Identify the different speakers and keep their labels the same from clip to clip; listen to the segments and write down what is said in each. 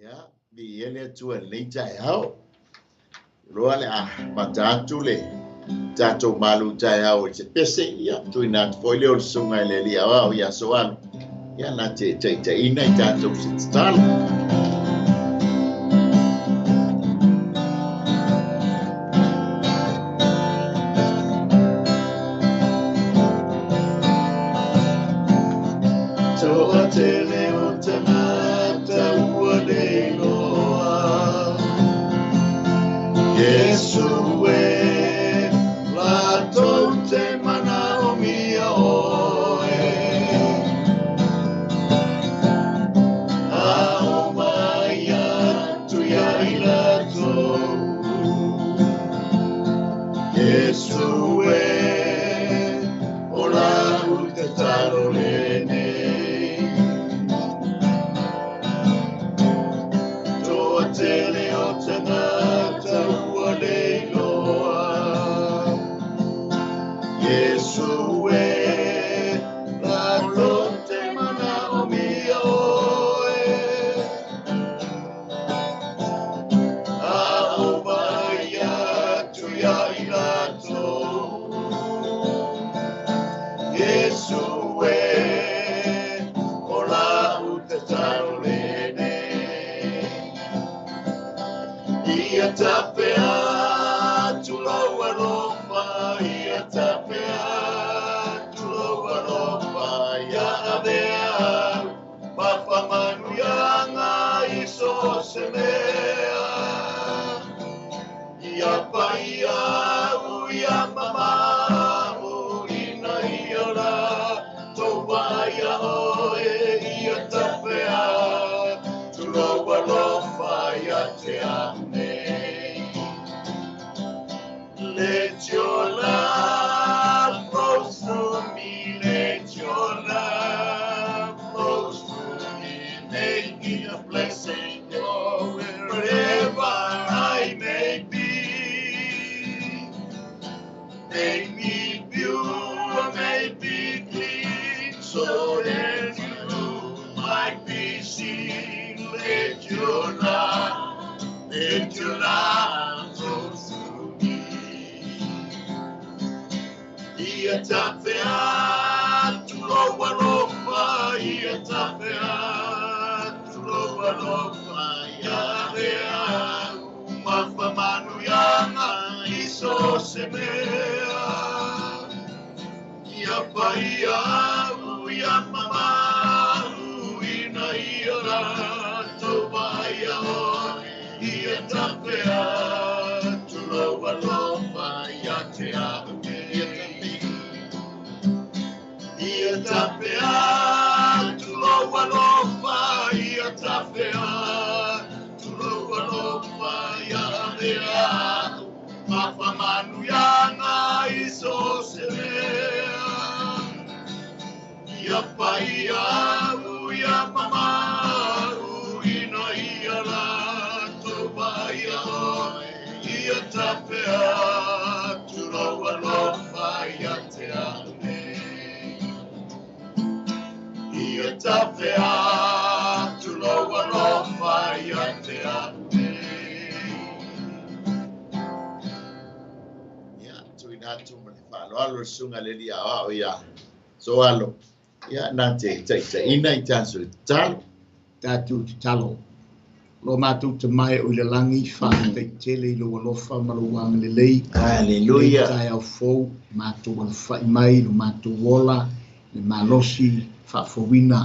Speaker 1: ya bi ele chuan nei chai hao roa le ma cha chu le cha chu malu chai hao se pese ya tu na folio sungai le li hao ya soal ya na che ina cha chu stal sunga le dia o ya so alo ya na che ina cha su tal
Speaker 2: ta tu talo lo ma tu te mai o le langi fa te tele lo fa ma lo wang le lei
Speaker 1: haleluya
Speaker 2: ta ya fo ma tu o fa mai lo ma tu wola le malosi fa fowina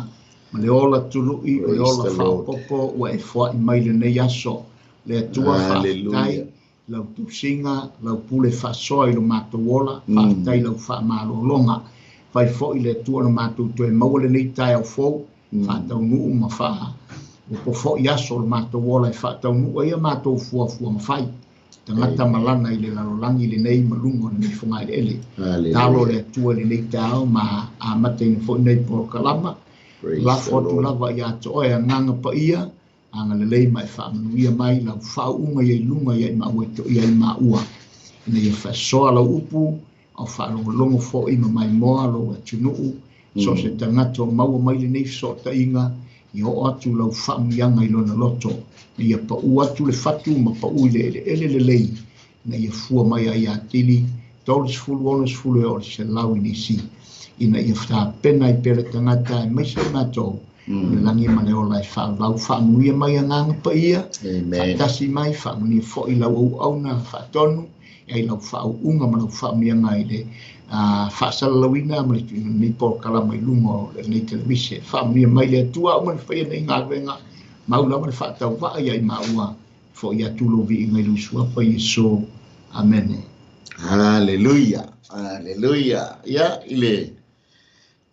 Speaker 2: ma le ola tu lu i o ola fa popo wa e fo mai le ne yaso le tua fa tai lau tu singa, lau pule fa soi lo mato wola, fa tai lau fa malo longa, fai fo i le tua no mato tu e maule nei tai au fo, fa tau nuu ma fa, o po fo i aso lo mato wola e fa tau nuu e mato fua ma fai, tangata malana i le lalolangi le nei malungo na mi fonga i le ele, talo le tua le nei tau ma a mate ni fo nei por kalama, la fo tu lava i ato e nganga pa ia, anga le lei mai fa manuia mai la fa unga ye lunga ye ma weto ye ma ua ne ye fa so ala upu o fa longo fo i mai mo alo tunu so se tanga to mau mai le nei so ta inga i o atu lau whaamuianga i lona loto, na ia pa u atu le fatu ma pa u le lei, na ia fua mai ai a tili, taulis fulu onos fulu e o se lau ni si, ina ia wha pena i pere tangata e maise matou, le langi ma le ola e lau whaamuia mai a nganga pa ia, whaatasi mai whaamuia fo i lau au au na whaatonu, e lau whaau unga ma lau whaamuianga i le, whaasala lawina ma le tunu ni por kalama i lungo le nei televise, whaamuia mai le atua o man whaia nei ngā wenga, maula ma le whaatau waa ia i maua, fo i atulo vi i ngai lusua pa Yesu. Amen.
Speaker 1: Hallelujah. Hallelujah. Ya ile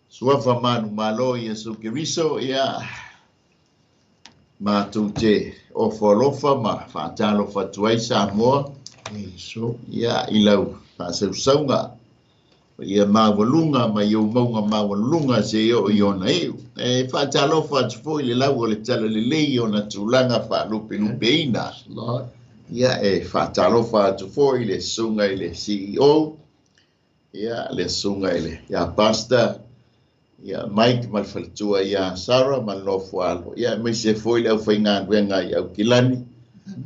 Speaker 1: suafa manu malo Yesu Kiriso ya matute o folofa ma whaatalo fatuai Samoa.
Speaker 2: Yesu.
Speaker 1: Ya ilau whaasausaunga. Ia mawalunga ma iau maunga mawalunga se o iona iu. E whaatalo fatuai le lau o le tala le lei o na tūlanga whaalupe lupeina.
Speaker 2: Lord.
Speaker 1: Ia e whaatalo fatuai le sunga i le CEO. Ia le sunga i le. Ia pastor. Ia Mike malfaltua ia Sarah malofo alo. Ia me se foi le au whainga wenga i au kilani.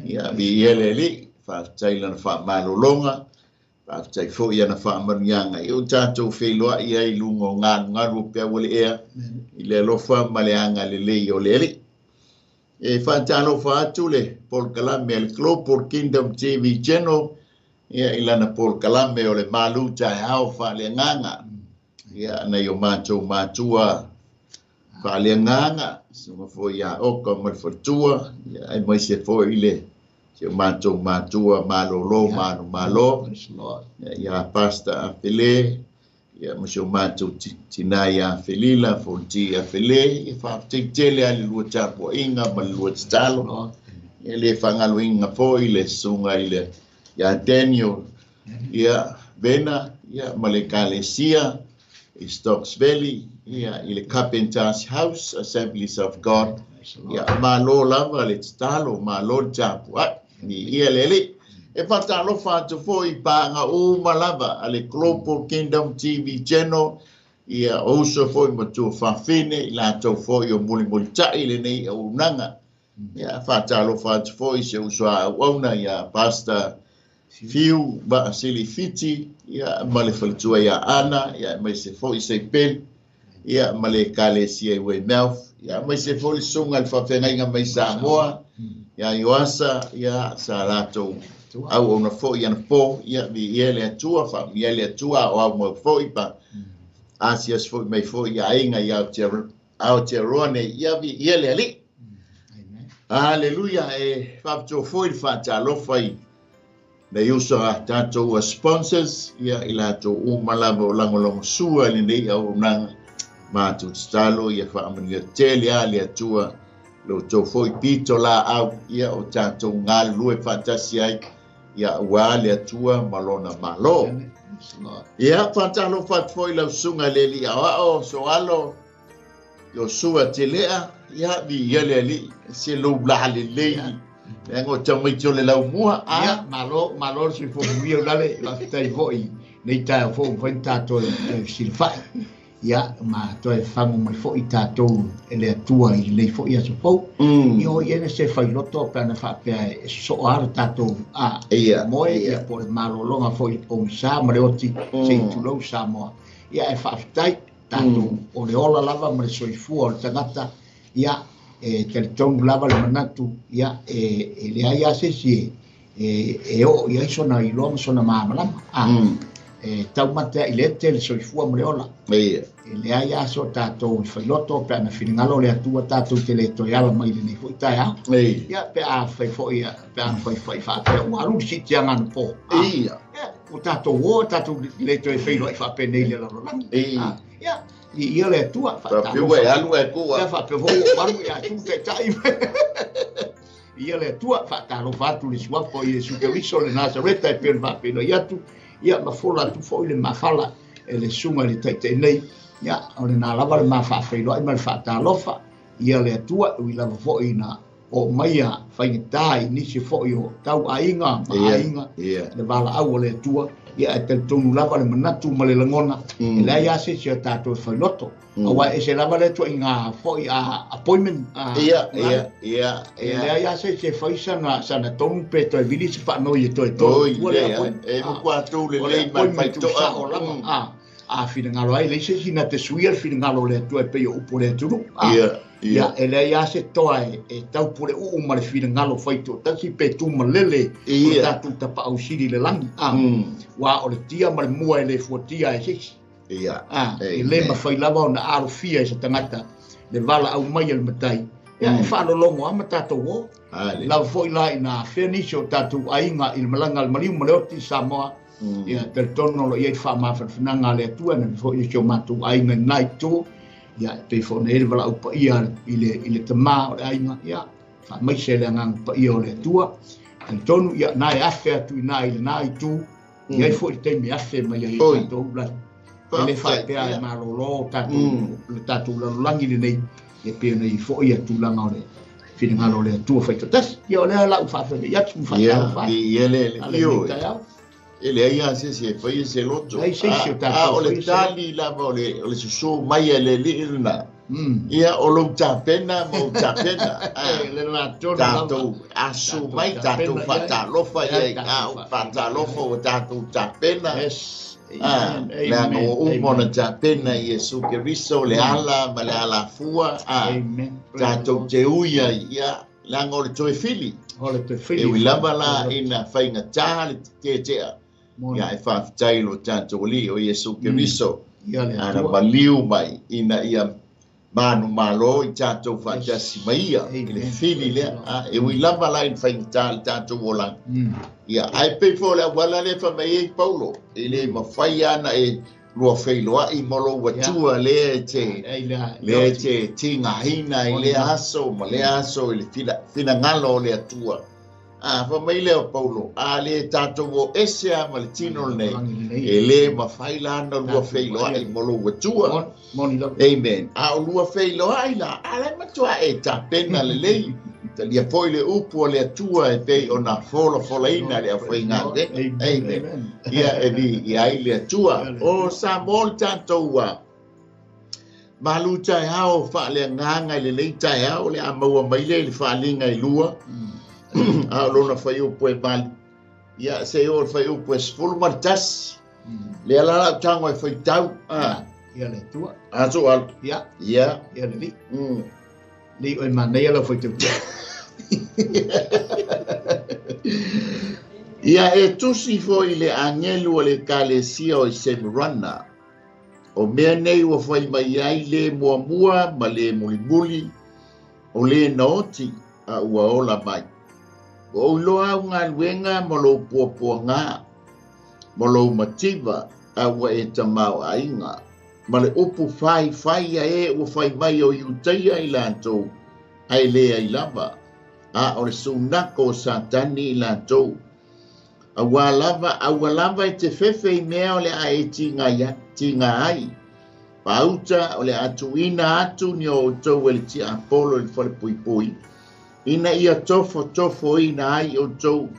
Speaker 1: Ia vi ele li. Whaataila na wha malolonga. Whaatai fo ia na wha manuianga. Iu tātou wheloa ia i lungo ngaru pia wale ea. I le lofa maleanga le lei o le li. E whaatalo whaatu le Paul Kalame le Global Kingdom TV channel. Ia ilana Paul Kalame o le malu tai hao wha le nganga. Ia nei o mātua whaale nganga, sunga fo ia oka malfatua, ia ai mai se fo ile, se mātua malolo, malo, ia pasta a fele, ia masi o mātou tina ia felila, fonti a fele, ia whaafteitele ali lua tāpua inga, ma lua talo, ia le whangalu inga fo ile, sunga ile, ia Daniel, ia Bena, ia Malekalesia, Stocks Valley, ia i le Carpenter's House, Assemblies of God, ia malo lava le talo, malo tapu, ni ia lele, e whatalo whātu fo i pānga o malava, a le Global Kingdom TV channel, ia oso fo i matua whawhine, i lātou fo i o muli tai le nei o unanga, ia whatalo whātu fo i se usua au ia pastor, Fiu ba sili fiti ia male faltua ia ana ia mai se fo i se pel ia male kale si we mouth ia mai se fo i sunga al fafenga inga mai Samoa ia yoasa ia salato au ona fo ia na fo ia vi ele atua fa mi ele atua o au mo fo i pa asias fo mai fo ia inga ia au terone ia vi ele ali hallelujah e fa fo i fa talo fai na usa tātou sponsors ia i lātou umalava o langolongo sua li nei au nanga mātou talo ia whaamania tele a le atua lo tau foi pito la au ia o tātou ngālu lue whantasi ai ia ua le atua malona malo ia whantalo whatfoi lau sunga le li ao so alo yo sua te lea ia vi ia le li se lo blaha le lei Ngo chamai le lau mua
Speaker 2: a malo si fo vio dale la tai voi nei tai fo ventato silfa ia ma to e famu mai fo itato e le tua i le fo ia so fo io iene se fai lotto per na fa pe so ar tato a mo ia por malo longa fo i o sa ma le oti se tu lo samo ia e fa tai tato o le ola lava ma so i fu o tangata ia e telton lava le manatu ia e le ai ase si o ia sona i lo sona mamala e tau mate i le tel so i fu amreola e le ai aso tato i failoto pe na finalo le atua tato te le toiala mai le nei foi taia ia pe a fai foi pe a fai fa pe o aru si tianga no po ia o tato le toi failo i fa pe nei le la ia ia le tua fa
Speaker 1: più e alu e cua
Speaker 2: fa pe vo maru ia tu te tai ia le tua fa ta lo fa tu le sua poi su che riso le Nazareta e per va pe no ia tu ia ma fola tu foi le mafala e le sunga le te nei ia o le na lava le ma fa failo ai ma fa ta lo fa ia le tua u la vo ina o maia fai tai ni se foi o tau ainga le vala au le tua ia te tonu lava le manatu ma le langona e la ia se se tato fai loto awa e se lava le to inga foi a appointment
Speaker 1: ia
Speaker 2: la ia se fai sana tonu pe to vili se fa no ye to
Speaker 1: e mo quatro le mai fai to
Speaker 2: a fina ngalo ai le se hina te suia fina ngalo le to e pe o pole turu ia e le ia se toa e tau pure u ma le fina ngalo fai to tasi pe tu malele o tatu tapa au siri le langi wa o le tia ma le mua e le fuatia e siksi e le ma fai lava o na aro fia e sa tangata le vala au mai al matai ia e whaalo longo ama tato o la foi la ina fenisi o tatu ainga il malanga al mariu maleoti Samoa ia te tono lo ia i wha mawhanwhananga le atua na foi i kio matu ainga nai tō ia pe fo ne vala au pa ia ile tama o ainga ia fa mai se le ngang pa ia o le tua an tonu ia nai afe atu nai le nai tu ia fo te mi afe mai ia to bla ele fa pe ai malolo tatu la langi le nei e pe nei fo ia tu langa o le fina ngalo le tua fa to tas ia o le la u fa fa ia tu fa fa
Speaker 1: ia le io ele ia se fai se loto o le tali la o le so mai le lina ia o lo tapena mo tapena
Speaker 2: le la
Speaker 1: tato asu mai tato fata lo fa ia fata lo fo tato tapena la no mona tapena Yesu Cristo le ala ma le ala fua tato te uia ia la ngol to fili e wi lava la ina fainga tali te ia e whawhitai lo tātou li o Yesu Kiriso. Ana maliu mai ina ia manu malo i tātou whaatasi mai ia. I le whini lea. E ui lama lai in whaingitāli tātou o lang. Ia ai pei fo lea wala le whamai e Paulo. I le mawhai ana e lua whailoa i molo watua lea te tinga hina i lea aso. Ma lea aso i le whina ngalo lea tua. Fa mai leo Paulo le tato o ese a maltino nei e le ma fai la no lua feilo ai molo watua amen a lua feilo ai la ala matua e ta pena le lei te lia foi le upo le tua e pe ona fola ina le foi ngade amen ia e vi ia le tua o sa molta toa malu tai hao fa le nganga le lei tai hao le amaua mai le fa linga i lua a lona fai o poe mal ia se o fai o poe full martas le ala tango e fai tau
Speaker 2: ia le tua
Speaker 1: a so al
Speaker 2: ia le li o manei ala foi tu
Speaker 1: ia e tusi foi le angelu le kalesia o Semrana o mea nei o fai mai ai le mua ma le muli o le noti a ua ola mai o loa ngā luenga mo lo puapua ngā, mo lo mativa a ua e tamau ainga. Ma le upu fai a e ua fai mai o iuteia i lantou, ai lea i lava. A o le sunako satani i lantou. A ua lava e te fefe i mea o le a e tinga ai. Pauta o le atuina atu ni o tau e le tia Apollo i fale pui. Ina ia tofo ina ai o tau.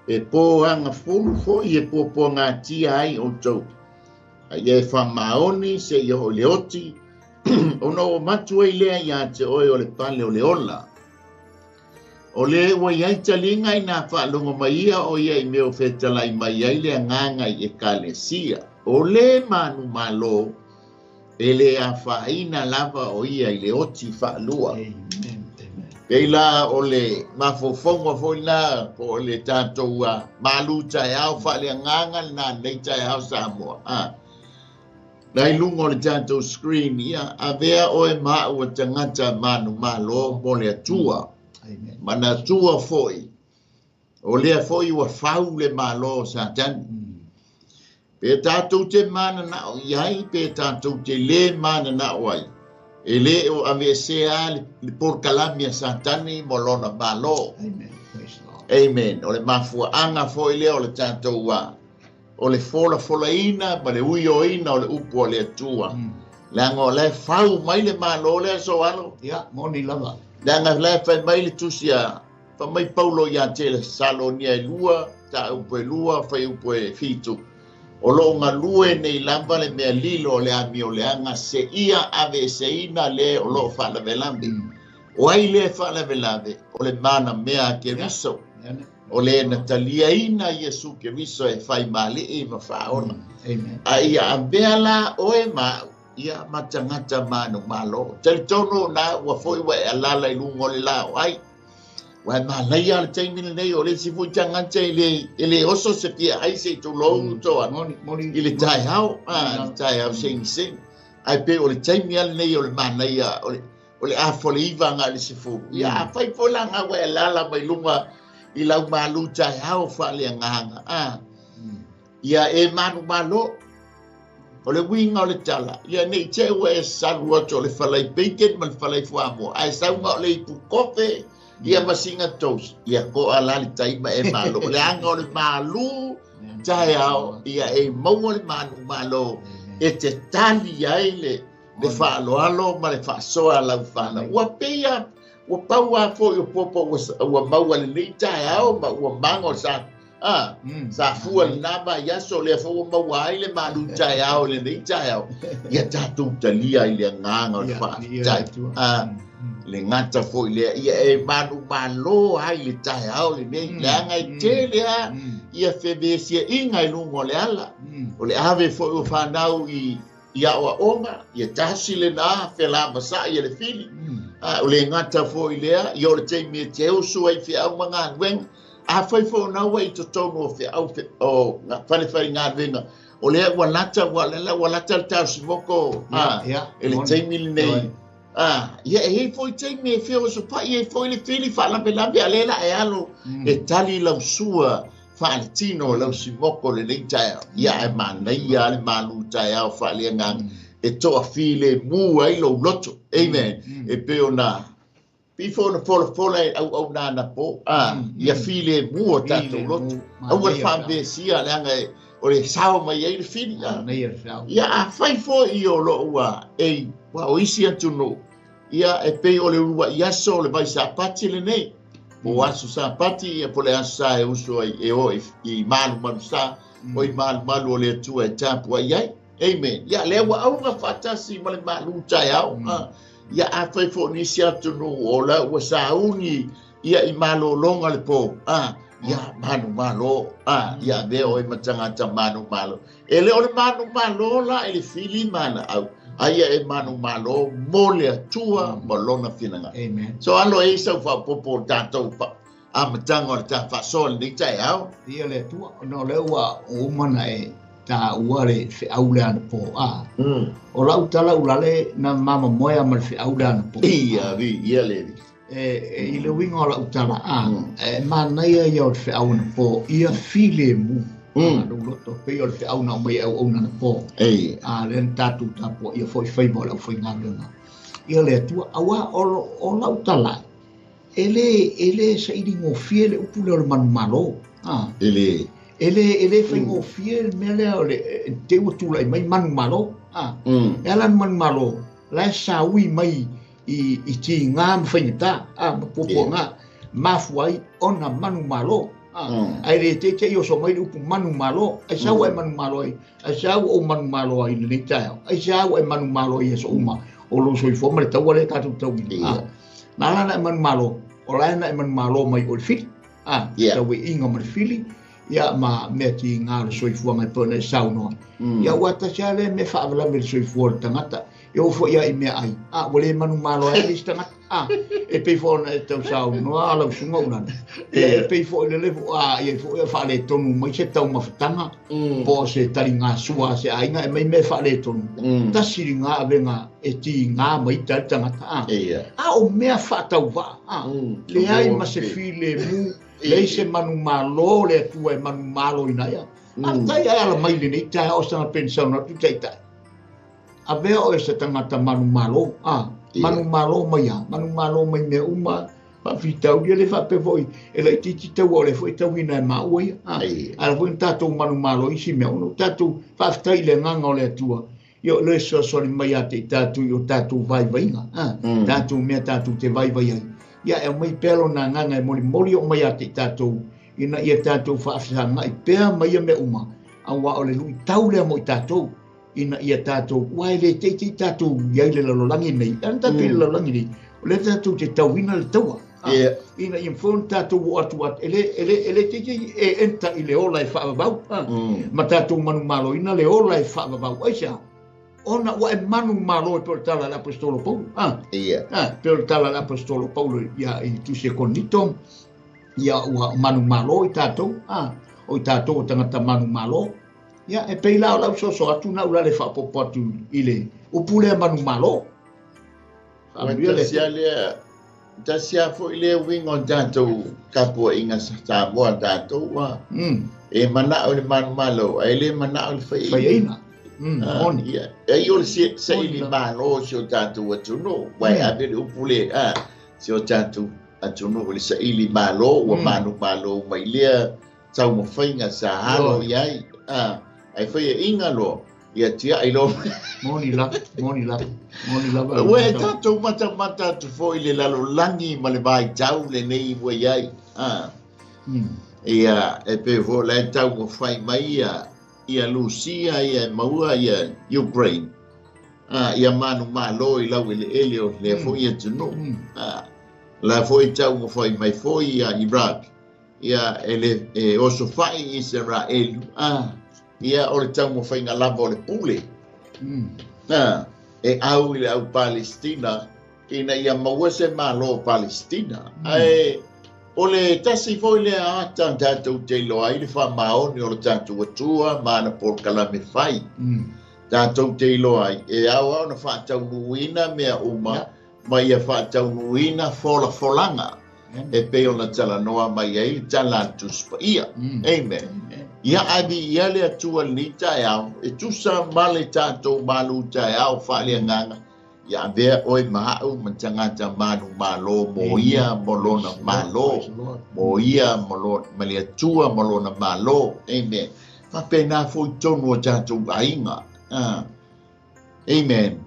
Speaker 1: E pō anga fulu fo i e pō ngā tia ai o tau. A ia e whamaoni se i o leoti. Ono o matua i lea ia te oe o le pale o le ola. O le ua iai talinga i nā whaalongo mai ia o ia i meo whetalai mai ai lea nganga i e kalesia. O le manu malo e le a whaina lava o ia i le oti whaalua. Peila o le mafofonga foi la po le tātou malu tai au whale nganga na nei tai au Samoa. Nai lungo le tātou screen ia a vea o e maa ua tangata manu malo mo le atua. Mana tua foi. O lea foi ua whau le malo satani. Pe tātou te mana na o iai, pe tātou te le mana na o ai. E le o avesea le porcalamia satani molona malo. Amen. O le mafua anga foi le o le tātou o le fola ina, ma le uio ina o le upu o le atua. Langa o le whau mai le malo le so alo.
Speaker 2: Ia, moni lava.
Speaker 1: Langa le whai mai le tusia, wha mai Paulo ia te le Salonia e lua, ta upu e lua, whai upu e fitu. o lo nga lue nei lamba le mea lilo le ami o le anga se ia ave se ina le o lo fa la velambe o ai le fa la velave o le mana mea ke riso o le Natalia ina Yesu ke riso e fai mali e ma fa ona ai a bela o e ma ia matangata manu malo tel tono na wa foi wa alala i lungo le la ai wa ma la ia le taimi nei o le si fu tangata ele oso se pia ai se to lo to
Speaker 2: moni
Speaker 1: ile tai hao tai hao sing ai pe o le taimi al nei o le mana ia o le afole iva nga le si fu ia fai fola nga wa alala mai lunga i lau malu tai hao fa le nganga ia e manu malo o le winga o le tala ia nei te ua e salu atu o le falai bacon ma le falai fuamo ai saunga o le ipu kope ia masinga toast ia ko ala le taima e malo o le anga o le malu tae ao ia e maua le manu malo e te tali ai le whaaloalo ma le whaasoa lau whana ua pia ua paua fo i o popo ua maua le nei tae ao ma ua mango sa sa fua le nama yaso le fo maua ai le malu tae ao le nei tae ao ia tatu talia i le nganga o le wha le ngata fo le ia e manu malo ai le tae ao le nei le anga i tele ia febesia inga i lungo le ala o le ave fo o whanau i ia oa onga ia tasi le na fela masa ia le fili o le ngata fo i lea i o le teimi te usu ai fi au manga wen a fai fo na wai to tono fi au o fale fai ngā venga o le walata walata tau simoko ele teimi nei ia e foi teimi e fio so pa ia foi le fili fa la bela alela e alo e tali lau sua fa le tino lau simoko le nei tai ia e mana ia le malu tai au fa le ngang e to file mu ai lo loto amen e pe ona before the fall au na po ia file mu o tato loto au e fa be sia le anga o le sao mai ai le fili ia a fai fo i o lo wa e wa o isi atu no ia e pe o le ua ia so le vai sa pati le nei o asu sa pati e po le asu sa e uso e o i malu sa o i malu o le tu e tapu ai amen ia le wa au nga fatasi ma le malu tai au ia a fai fo ni sia tu no o la wa sa uni ia i malo longa le po ia manu ia veo e matanga ta manu malo ele o le manu malo la ele fili mana au aia e manu malo mole atua malona finanga
Speaker 2: amen
Speaker 1: so alo e sa fa popo tato pa matanga o ta fa sol ni tai au
Speaker 2: ia le tua no le wa o mana e ta uare fe aulan po o la utala ulale na mama moya mal fe aulan po
Speaker 1: ia vi ia le
Speaker 2: i le winga la utala mana ia ia fe aulan po ia file mu do loto pe o fe auna mai au na po le tatu ta po ia foi mo la foi ngana ia le tua awa o la utala ele sa idi ngo fiele upule man malo ele foi ngo fiel mele ole te utula mai man malo ela man malo la sawi mai i ti ngam fenita popo nga mafuai ona man malo ai le te yo so mai upu manu malo ai sa wa manu malo ai sa o manu malo ai le tao ai sa wa manu malo i so uma o lo so i fo mai tau le tatu tau na na manu malo o la na manu malo mai o fit tau inga mai fili ia ma me ti nga so i fo mai pone sa no ia wa ta chale me fa vla me so i fo tangata eu fo ia i me ai wole manu malo ai lista e pe fo na tau sa no ala sunga una e pe fo le levo ia fo fa le tonu mai se tau mafatanga po se taringa sua se ai nga me fa le tonu ta siringa venga e ti nga mai tangata o me fa tau va le ai ma se file mu le se manu malo le tu e manu malo ina ia tai ala mai le nei tai o sta pensando na tu tai avea o se tangata manu malo manu malo mai me uma pa fitau dia le fa pe voi e le titi te wo le foi tau ina ma oi ala foi tato manu malo isi me uno tato fa stai le nganga le tua io le so mai ate tato io tato vai tato me tato te vai ia e mai pelo na nganga e moli o mai ate tato ina ia tato fa afsanga i pe mai me uma awa o le lui tau lea mo i tātou, ina ia tātou, wai le te tātou iai le lalolangi nei, an tātou le lalolangi nei, o le tātou te tauina le taua. Ina i mwhon tātou o atu at, ele te e enta i le ola e whaavavau, ma tātou manu malo ina le ola e whaavavau, aisa, ona wa e manu malo e per tala l'apostolo Paulo, per tala l'apostolo Paulo, ia i tu se konito, ia ua manu malo i tātou, o i tātou o tangata manu malo, ia e pei lao lau so atu na ura le whapopo atu i le upule manu malo.
Speaker 1: Tasia fo ile wingo tātou kapua inga sa moa tātou wa. E mana o le manu malo, e le mana o le whaiina. E i o le se ili malo si o tātou atuno, wai abe le upule si o tātou atuno, le sa ili malo, wa manu malo mai lea, tau mo whainga sa halo iai, ai whaiina lo, ia tia ai lo.
Speaker 2: Moni la.
Speaker 1: Ue tātou mata tu foi le lalo langi ma le vai tau le nei wa iai. Ia e pe ho le tau ko fai mai ia Lucia ia maua ia Ukraine. Ia manu malo i lau ele elio le foi ia tunu. La foi tau ko fai mai foi ia Iraq. Ia ele oso fai Israel. Ia o le tau mo fai ngalava o le pule. E au i le au Palestina, ina ia maua se malo Palestina. O le tasi foi le ata tātou te loa i le wha maoni o le tātou atua, mana por kalame whai. Tātou te loa i e au na whaatau nuina mea uma, mai ia whaatau nuina folanga. E pe ona tala noa mai ai tala tuspa ia. Amen. Ia abi ia le atua ni tai au, e tusa male tātou malu tai au whale nganga. Ia vea oi mahau matangata manu malo, mo ia molona malo, mo ia molona, male atua molona malo. Amen. Whapena fui tonu o tātou ainga. Amen.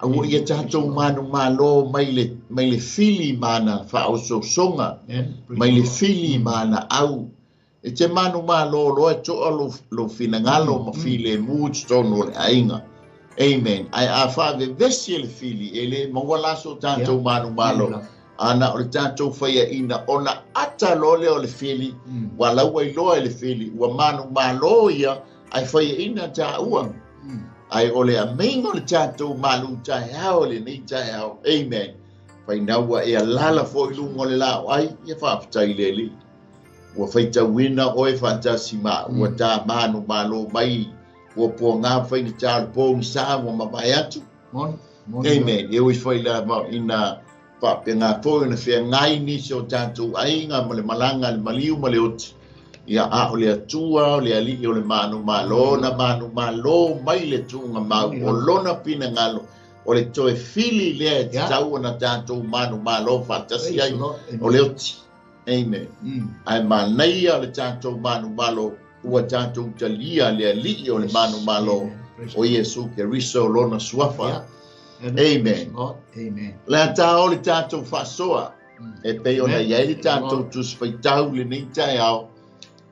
Speaker 1: Awa ia tātou manu malo mai le fili mana whaoso songa, mai le fili mana au. E te manu malo loa toa lo finangalo ma file moods tono le ainga. Amen. Ai a whaave vesi le fili, e le mawalaso tātou manu malo. Ana o le tātou whaia ina ona ata lole o le fili, wa laua i loa le fili, wa manu malo ia, ai whaia ina tā uang. Ai o le amenga o le tātou malu tai hao le ni tai hao. Amen. Whai naua e alala fo i lungo le lao, ai ia whaapatai le li. Ua whaita wina oe whaatasi maa, ua tā manu malo mai, ua po ngā whaini tāle pōngi sā, ua mawai atu. Amen. E oi whaila ina whape ngā pōi na whea ngai nisi o tātou ainga, ma le malanga, le maliu, ma le oti. Ia a o le atua, o le ali, o le manu malo, na manu malo, mai le tunga mau, o lona pina ngalo, o le toe fili lea tau na tātou manu malo, whaatasi ai, o le oti. Amen. Ai manai a le tātou manu malo, ua tātou talia le ali o le manu malo, o Yesu ke riso lona suafa. Amen. Le ata o le tātou whasoa, e pei o na iai le tātou tus whaitau le nei tai au,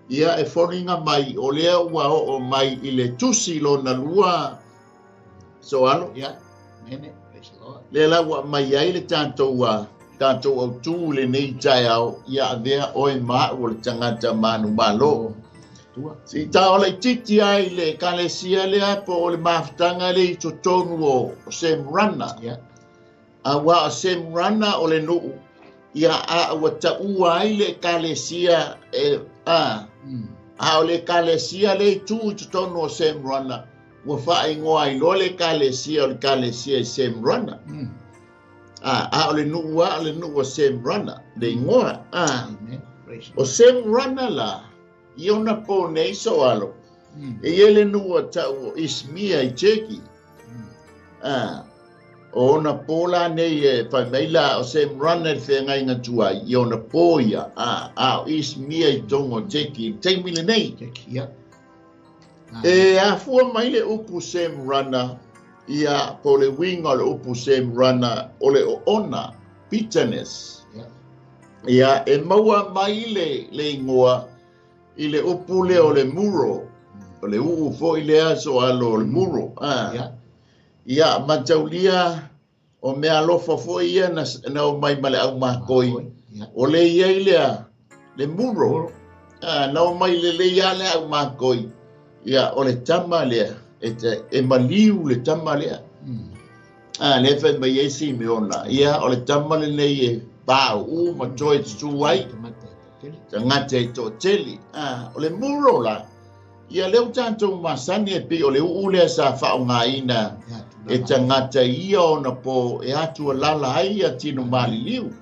Speaker 1: ia e whoringa mai o lea ua o mai i le tusi lona lua. So alo? Le la ua mai ai le tātou au tū le nei tai au, ia a vea oe maa o le tangata manu malo. Si ta o le titi ai le kalesia lea po o le maftanga le i totonu o Sam Rana. A wa Sam Rana o le nuu, ia a ua ta ua ai le kalesia a o le kalesia le tu tono o Sam Rana, ua wha ingoa i lo le kalesia i Sam Rana. A o le nuu o Sam Rana, le ingoa. O Sam Rana la, i ona po nei so alo, e ele nuu o tau o Ismia i Teki. O ona pola nei e whaimeila o Sam Rana e whenga inga tuai, i ona po ia, a o Ismia i tongo Teki, teimile nei. E a fua mai le upu Sam Rana, ia po le winga le upu Sam Rana, o le o ona, bitterness. Ia e maua mai le ingoa, i le upu le o le muro, o le uu fo i lea so alo le muro. Ia mataulia o mea alofa fo ia na o mai male au makoi. O le ia i lea le muro. Na o mai le ia le au makoi. Ia o le tama lea. E maliu le tama lea. Le fai mai esi me ona. Ia o le tama le nei e pāu ma toi tuai. Ta ngate i tō teli. O le muro la. Ia leo tātou masani e pi o le ule sa whao ngā ina. E ta ngata ia o na po e atua lala ai a tino mali liu.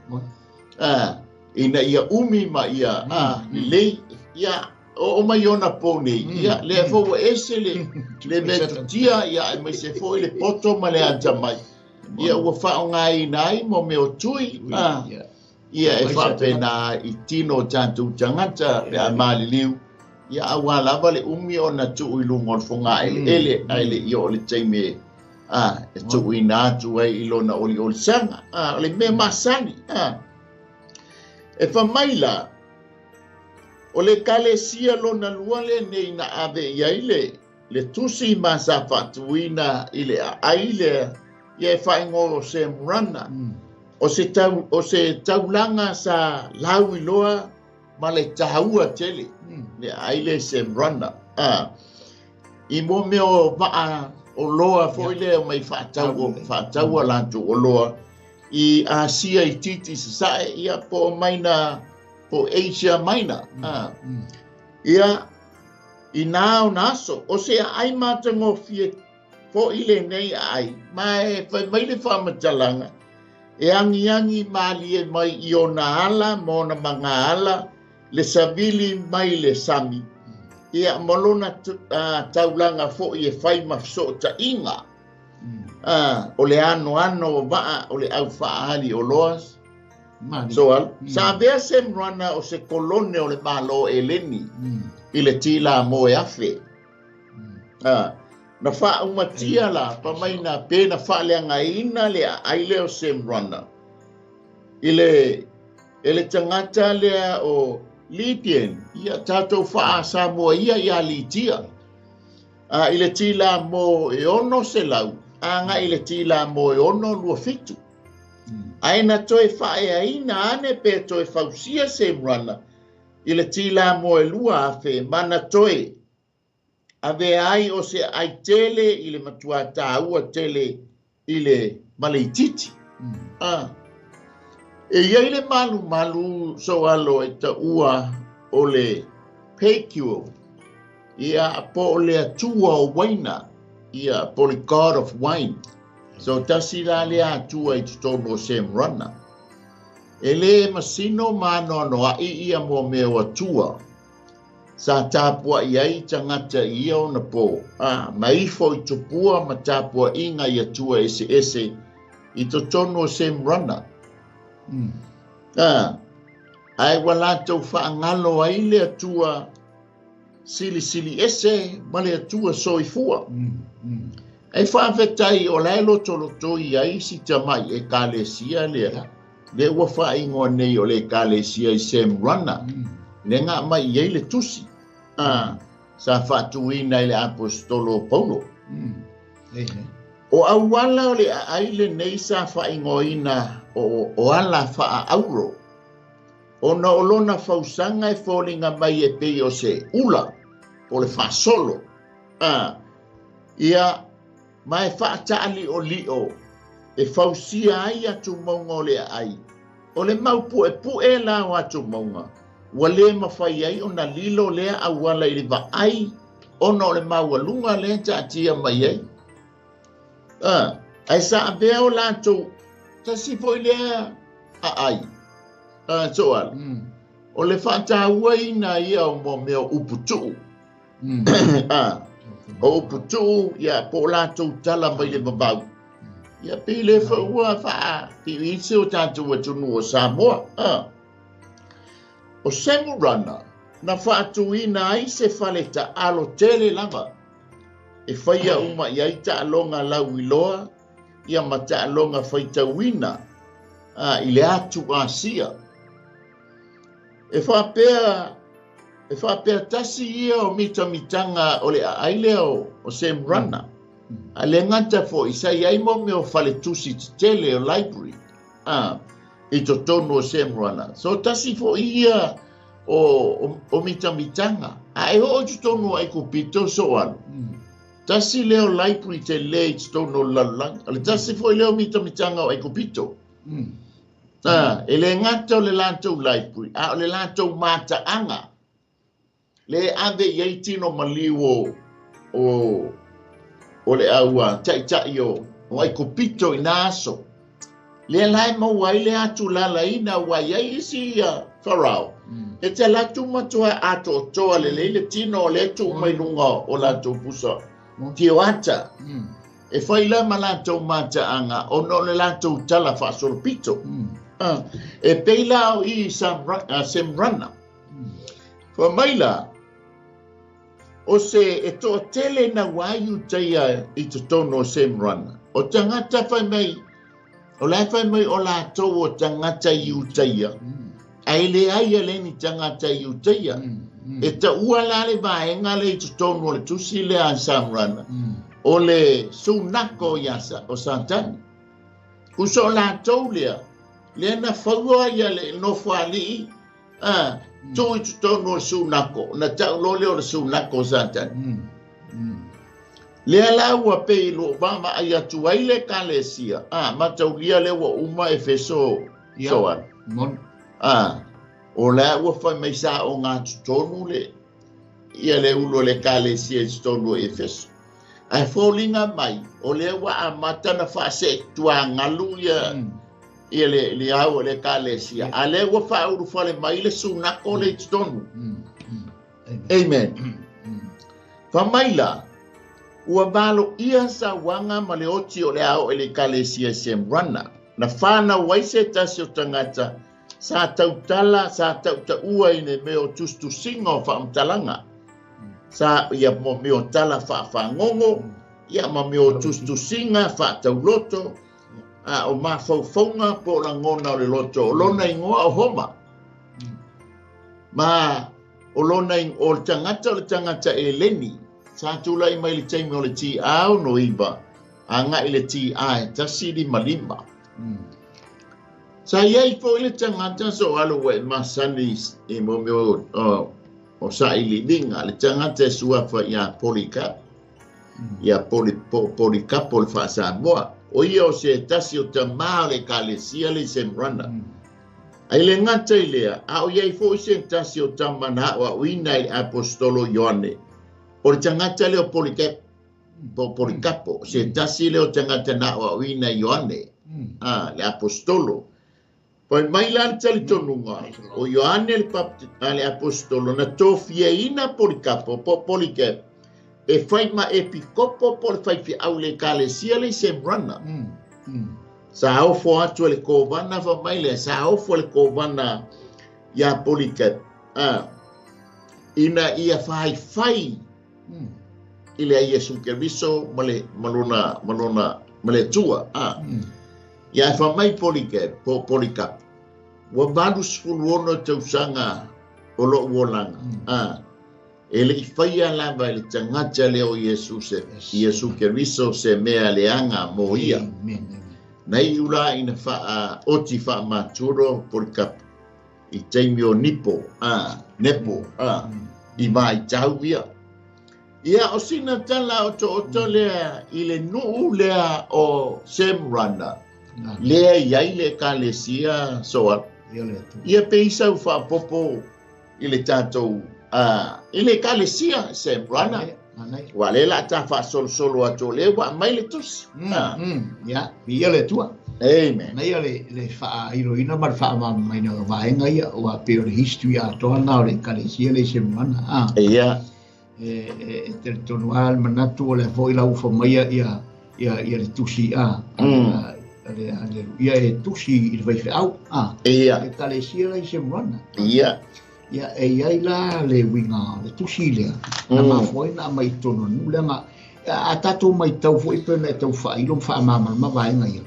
Speaker 1: Ina ia umi ma ia. Lei ia o mai ona po nei. Ia le fo ese le metutia ia e mai se fo i le poto ma le anta mai. Ia ua whao ngā ina ai mo me o tui. Ia e whapena i tino tātou tangata le a mali liu. Ia awa lava le umi o na tuu i lungon fonga ele i o le teime e tuu i nātu ai i lona oli sanga o le me masani e whamaila o le kalesia lona luale nei na ave iai le tusi masa whatuina i le aile ia e whaingo o se murana o se taulanga sa lau i loa ma le tahaua tele le aile se mrana i mo me o vaa o loa foi le mai whaatau lantu o loa i Asia i titi sae ia po maina po Asia maina ia i nao naso o se ai matango fie po ile nei ai mai mai le whamatalanga e angi mali e mai i o na ala mo na manga ala le savili mai le sami. Ia molona taulanga fo i e whai mafso ta inga. O le ano waa o le au whaahali o loas. Soal, sa vea se mrana o se kolone o le malo e leni i le tila mo e afe. Na wha umatia la, pa mai na pena wha leanga ina le aile o se mrana. I le tangata lea o Litien, ia tātou wha sa moa ia litia. I le tila mo e ono se lau, anga i le tila mo e ono lua fitu. Aina toi wha e aina ane pe toi whausia se mrana. I le tila mo e lua afe, mana toi. Ave ai o se ai tele i le matua tāua tele i le maleititi. E iai le malu so alo e ta ua o le Pekio. Ia po le atua o waina. Ia po le God of Wine. So tasi la le atua i tutono se mrana. E le masino mano no a ia mo meo atua. Sa tāpua iai tangata ia o na po. Maifo i tupua ma tāpua inga i atua ese i tutono se mrana. Ai walatou whaangalo ai le atua sili ese ma le atua soifua. Ai whaafetai o laelo toloto i ai si tamai e kalesia lea. Le ua whaingoa nei o le kalesia i se mrana. Le ngā mai iei le tusi. Sa whatuina i le apostolo Paulo. O awala o le aile nei sa whaingoina o ala wha auro. O na olona fausanga e fōlinga mai e pei o se ula. O le whasolo. Ia mai whaatali o lio. E fausia ai atu maunga o le ai. O le maupu e pue la o atu maunga. Wa le mawhai ai o na lilo lea awala i le va ai. O na o le maualunga lea ta atia mai ai. Ai sa avea o lato. Ta si foi lea a ai. Soal. O le whata waina ia o mo meo uputu. O uputu ia po lato tala mai le mabau. Ia pile whaua wha. Pi ise o tātou atunu o Samoa. O Semurana. Na whaatuina ai se whaleta alo tele lava. E whaia uma i ai ta alonga lau iloa. Ia ma ta alonga whaita wina. I le atu Asia. E whapea e whapea tasi ia o mitanga o le aile o Sam Runner. A le ngata fo isa iai mo me o whale tusi tele o library. I to tonu o Sam Runner. So tasi fo ia o mitanga. A e ho to tonu ai kupito so anu. Tasi leo library te le i tonu o lalang. Ale tasi fo leo mitanga o ai kupito. E le ngata o le lantou library. A o le lantou mata anga. Le ave iei tino maliwo o le aua tai o ai kupito ina aso. Le lai mo wai le atu lalaina wai ai isi Farao. E te latu matua ato toa le tino o le tu mai lunga o latu pusa. Tio ata. E fai la malato mata anga o no le latu tala fa sorpito. E peila o i Sam Runner. Fa maila o se e to tele na waiu taia i to tono Sam Runner. O tangata fai mai, o lai fai mai o la to o tangata iu taia. Ai le aia le ni tangata iu taia. E ta ua la le vaenga le i to tono le tusi le a Sam Runner. O le sunako yasa o Santani. Kuso la to lea, le na faua ia le no fuali tu tono sunako na tau lole o sunako Santani. Le ala ua pe lo vama ai atu ai le kalesia. Ma tau lia le wa uma e feso soan. O la ua fai mai sa o ngā tonu le ia le ulo le kalesia i tonu e feso. Ai fōlinga mai o le wa amata na whase tua ngalu ia le au le kalesia. A le ua whauru whale mai le sunako le tonu. Amen. Whamaila, ua balo ia sa wanga ma le oti o le au le kalesia Sam Runner. Na whana waise tasi o tangata sa tautala, sa tautaua i ne meo tustu singa o whaamtalanga. Sa ia mo meo tala whaangongo, ia ma meo tustu singa whaatauloto, o mawhauwhaunga po la ngona o le loto, o lona ingoa o homa. Ma o lona o le tangata e leni, sa tula i mai le taimi o le ti au no iba, anga i le ti ai, tasi di malima. Sa iai po i le tangata so alo we masani i mo meo o sa i li dinga, le tangata sua fa ia Polycarp, ia Polycarp o le fa sa moa. O ia o se tasi o te maa le kalesia le Sam Runner. Ai le ngata i lea, a o iai fo i se tasi o tamana o a uina i apostolo Ioane. O le tangata le o Polycarpo, se tasi le o tangata na o a uina i Ioane, le apostolo. Poi mai lan tali tonunga, o Ioane le apostolo na tofia ina Polycarpo, Polycarp. E fai ma epikopo por fai fi au le kalesia le Sam Runner. Sa au fo atu le kovana fa mai le sa au fo le kovana ya Polycarp. Ina ia fai ile ia sumkerviso male tua. Ya fa mai Polycarp. Wa badus fulwono te usanga o lo uolanga. Ele i whaia lava le tangata leo Iesu Keriso se mea leanga mo ia. Nei ula ina wha oti wha maturo Polycarp i teimi o Nepo, i mai tau ia. Ia o sina tala o to lea i le nuu lea o Sam Runner. Lea iai le kalesia soa. Ia peisau wha popo i le tātou ile kalesia Sam Runner. Wale la ta fa solo ato le wa mai le tus.
Speaker 2: Ya, ia le tua.
Speaker 1: Amen.
Speaker 2: Nei le fa iroina mar fa mai no va enga ia wa pe history ato na le kalesia le Sam Runner.
Speaker 1: Ia.
Speaker 2: Te tonual manatu le foi la ufa mai ia le tusi ia e tusi il vai au.
Speaker 1: Ia.
Speaker 2: Le kalesia le Sam Runner.
Speaker 1: Ia.
Speaker 2: Ia ai la le winga le tusi le na ma foi na mai tono nu le ma a tato mai tau foi pe na tau fa ilom fa ma vai nga ia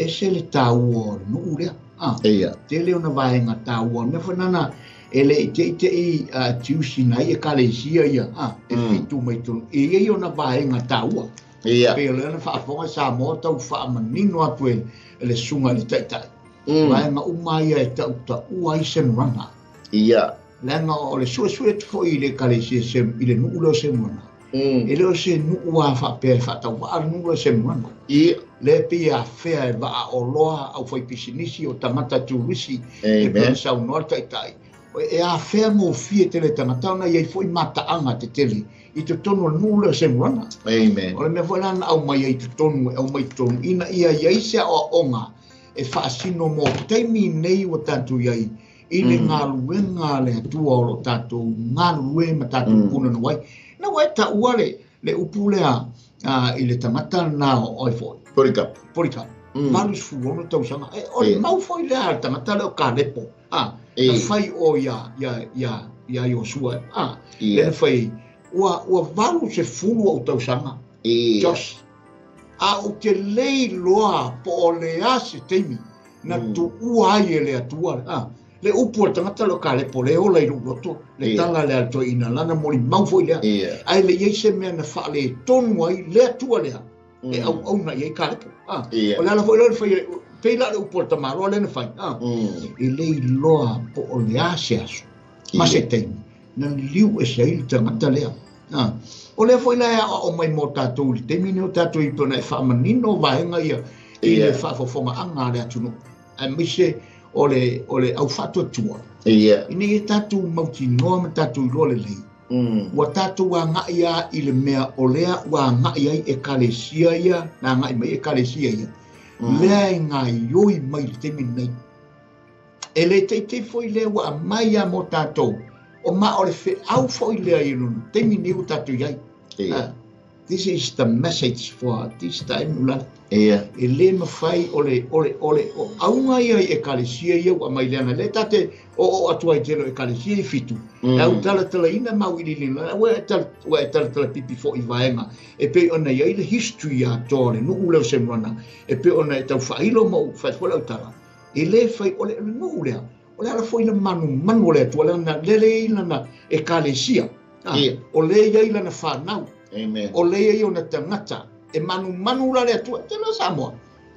Speaker 2: se le tau nu le ia te le ona vai nga tau ne fa na ele te tiusi nai e kalesia ia e fitu mai tonu e ia ona vaenga taua
Speaker 1: Ia.
Speaker 2: pe le na whaafonga sa mo tau whaamanino atu e le sunga le taitai vaenga umai e tau ta ua i se murana
Speaker 1: Ia.
Speaker 2: lenga o le suesue te fo i le kalesia se i le nuu leo se murana e leo se nuu a whaapea whaatau waa nuu leo se murana
Speaker 1: Ia.
Speaker 2: le pia fea e waa o loa au whai pisinisi o tamata turisi e pia sau noa taitai e a fea mo fie tele tangata ona iei foi mataanga te tele i te tonu nula se murana.
Speaker 1: Amen.
Speaker 2: O le mea foi lana au mai i te tonu au mai tonu ina ia iei se o onga e whaasino mo teimi nei o tatu iei i le ngā luenga le atua o lo tatu ngā lue ma tatu kuna na wai. Na wai ta ua le upu lea i le tangata na o oi foi.
Speaker 1: Porika.
Speaker 2: Porika. Malus fuono tau sanga. O le mau foi lea tangata leo ka lepo. Na fai o ia Joshua. Le fai ua valu se fulu au tau sanga. Josh. O te lei loa po o le ase teimi. Na tu ua ai e le atua. Le upu o tangata lo ka lepo le ola i roto. Le tala le ato ina lana mori mau foi lea. Ai le iei se mea na wha le tonu ai le atua lea. E au na iei ka lepo. O le ala foi le fai peila le upu o tamaro le na fai. E lei loa po o le ase aso. Ma se teimi. Na liu e se ili tangata lea. O le foi lea o mai mo tatou li teimi ni o tatou i pona e whaamanino vahenga ia. I le whaafofonga anga le atunu. A mise o le au whatua tua. Ini e tatou mauti noa ma tatou i roa le lei. Wa tatou a ngai a i le mea o lea wa ngai ai e kalesia ia. Na ngai mai e kalesia ia. Lea e ngai ioi mai le teimi nei. E le teitei foi lea wa mai a mo tatou. O ma o le fe au foi lea i lunu. Teimi ni u tatou iai. This is the message for this time ula. E le mawhai o aunga ia e kalesia ia wa mai leana. Le tate o atua i telo e kalesia i fitu. E au tala ina mau i lilina. Ua e tala pipi fo i vaenga. E pe ona ia i le history a tōre. Nuku leo se mwana. E pe ona e tau whailo mau whaitwala au tala. E le whai o le nuku lea. O le ala fo ina manu o le atua. Le ilana e kalesia. O le ia ilana whanau.
Speaker 1: Amen.
Speaker 2: O le ia ona tangata. E manu la le atua. Tena Samoa.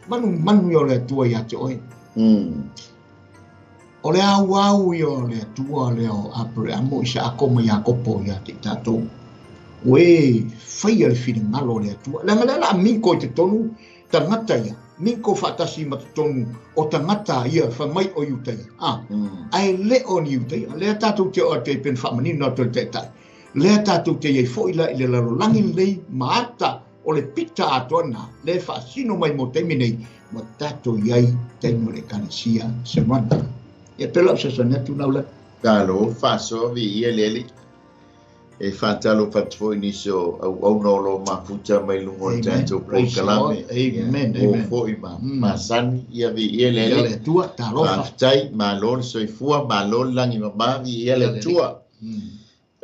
Speaker 2: Manu i o le atua i ate oi. O le au i o le atua le o apre amo isa akoma i akopo i ate tatou. Ue, whai ale whiri ngalo le atua. Le la minko i te tonu tangata ia. Minko whatasi ma te tonu o tangata ia whamai o iutai. Ai le o ni iutai. Le tatou te o te pen whamanino ato le teitai. Lea tātou te iei foila i le larolangi lei maata o le pita atona le whaasino mai mo teimi nei ma tātou iei teimo le kalesia se mana. Ia pela o sasane atu naula.
Speaker 1: Talo, whaso vi ia leli. E whatalo whatfoi niso au nolo mafuta mai lungo tātou prei kalame.
Speaker 2: Amen.
Speaker 1: O foi ma sani ia vi ia leli.
Speaker 2: Ia le tua, talo.
Speaker 1: Whaftai ma lor soifua ma lor langi ma vi ia le tua.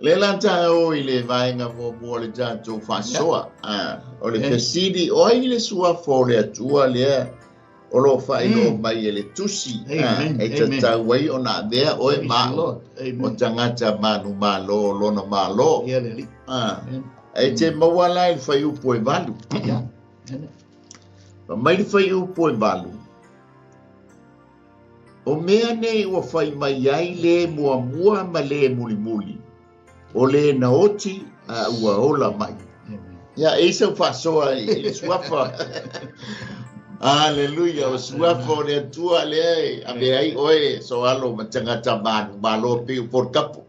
Speaker 1: Le lanta o i le vaenga mo le tātou whasoa. O le pesidi o i le sua fo le atua lea o lo whaino mai e le tusi. E ta tauai o na mea o e mao. O tangata manu malo, lona malo. E te mawala i whai upo e valu. Mai le whai upo e valu. O mea nei o whai mai ai le mua ma le muli. O le na oti a ua ola mai. Ia eisa whasoa i suafa. Aleluia, o suafa o le atua le a me ai oe so alo ma tangata manu malo piu por kapu.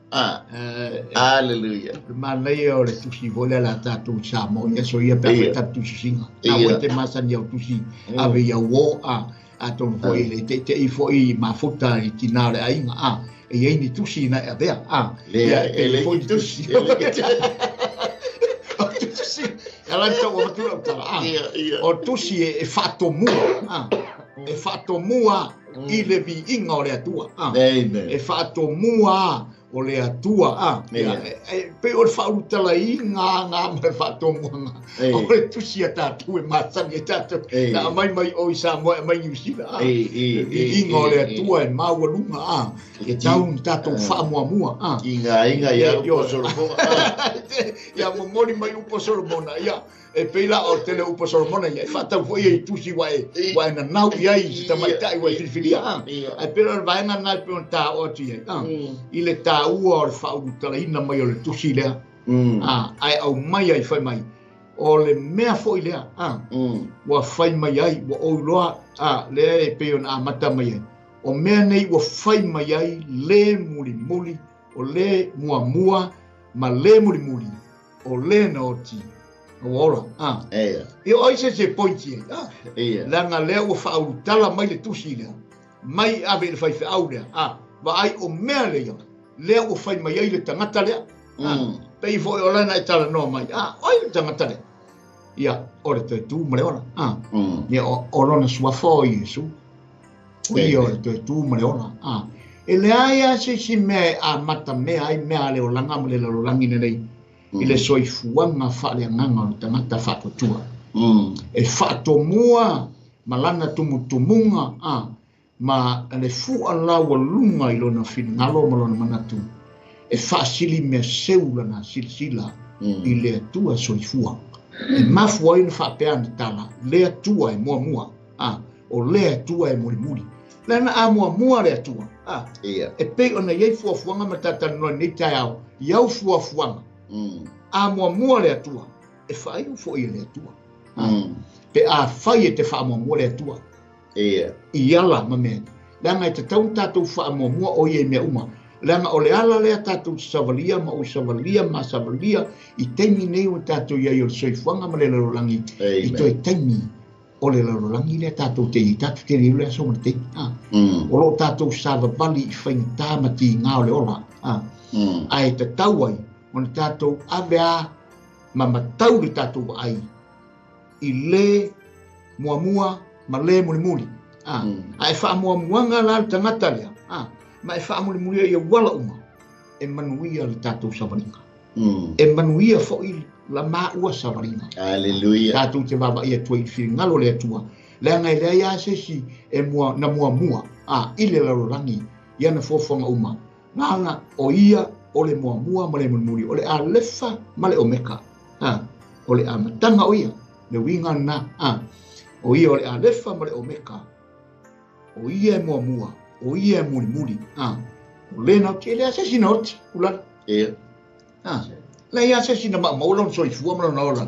Speaker 1: Aleluia.
Speaker 2: Malai o le tusi vole la tatu Samoa. Ia so ia pe tatu singa. Na wete masani au tusi ave ia wo a ton foi le te i foi mafuta i tinare ainga e iei ni tusi na e vea.
Speaker 1: Le foi tusi.
Speaker 2: O tusi. Ela tau o matura o tala. O tusi e whatomua. E whatomua i le vi inga o le atua. E whatomua o le atua pe o fa'u talai nga me fa'atomuanga o le tusi atatu e matani e tatu na mai o isa mo mai usila inga o le atua e maualunga e taun tatu fa'amuamua
Speaker 1: inga ia upo Solomona
Speaker 2: ia momori mai upo Solomona ia e peila o tele upo Solomona ia fa'atau foi e tusi wae na nau iai si tamaitai wae filifilia e peila vaenga nai pe on ta o ti i le ua o le whaurutalaina mai o le tusi lea. Ai au mai ai whai mai. O le mea fwoi lea. Wa whai mai ai, wa o loa, lea e peo na amata mai ai. O mea nei wa whai mai ai, le muli muli, o le mua mua, ma le muli muli, o le na oti. O ora. I o aise se pointi ai. Langa lea wa whaurutala mai le tusi lea. Mai ave le whai whiau lea. Wa ai o mea lea. Lea o whai mai ai le tangata lea. Pei foi o lana e tala no mai. Oi le tangata lea. Ia, ore te tu mare ora. Ia, o lona sua fo Iesu. Oi, ore te tu mare ora. E le aia se si mea a mata mea ai mea le o langa mo le lo langi nei. I le soifuanga wha le nganga o tangata whakotua. E whatomua malana tumutumunga. Ma le fua lawa lunga i lona finalo ma lona manatu. E whaasili mea seula na silsila i le atua soifua. E mafua i na whaapea ni tala, le atua e mua mua. O le atua e muri muri. Lena a mua mua le atua. E pe ona iei fuafuanga ma tata noa nei tai au. Iau fuafuanga. A mua mua le atua. E whai u fo i le atua. Pe a whai e te wha mua mua le atua. Iala ma mea. Langa e te tau tātou whaamomua o ie mea uma. Langa o le ala lea tātou savalia ma o savalia ma savalia i teimi nei o tātou iai o le soifuanga ma le larolangi. I toi teimi o le larolangi lea tātou te i tātou te reo lea soma te. O lo tātou savavali i whainta ma ti ngā o le ola. Ai te tau ai o le tātou avea ma matau le tātou ai. I le muamua ma le muli muli. Ai wha muamuanga la tangata lea. Ma e wha muli muli ia wala uma. E manuia le tātou savaringa. E manuia fo i la maua savaringa.
Speaker 1: Aleluia.
Speaker 2: Tātou te wawa ia tua i whingalo lea tua. Lea ngai lea ia sesi e na muamua. I le larolangi. Ia na fofanga uma. Nganga o ia o le muamua ma le muli muli. O le a lefa ma le omeka. O le a matanga o ia. Le winga na. O ia o le a lefa ma le omeka. O ia e muamua, o ia e muli muli. O le nau te lea sesi na oti, ulan. Le ia sesi na maula on soifua ma na ola.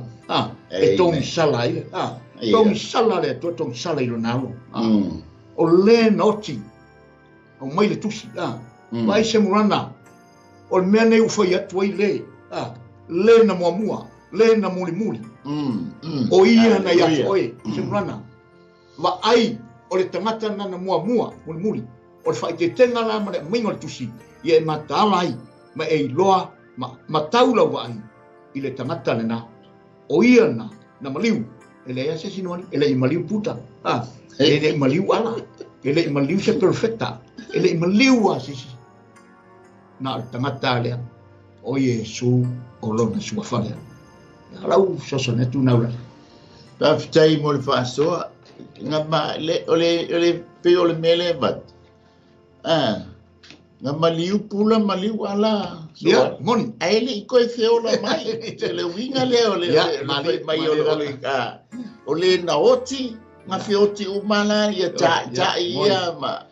Speaker 2: E tongi sala ile. Tongi sala le tua tongi sala ilo nalo. O le na oti, o mai le tusi. Vai se murana, o le mea nei ufai atu ai le. Le na muamua, le na muli muli. O ia na iatu oe, se murana. Va ai, o le tangata nana mua mua, muli muli. O le whai te tenga la ma le mingo le tusi. Ia e mataala ai, ma e iloa, ma taula wa ai. I le tangata le na. O ia na maliu. E le ea se sinuani, e le i maliu puta. E le i maliu ala. E le i maliu se perfecta. E le i maliu a sisi. Na le tangata lea. O Iesu o lona sua whalea. Alau sosonetu naura.
Speaker 1: Taftai mo le whaasoa. Nga ma ole pe ole mele vat. Nga maliu pula maliu ala.
Speaker 2: Ya, moni.
Speaker 1: Aele iko e feola mai. Le winga le ole mai ole na oti nga feoti umala ya ta ia ma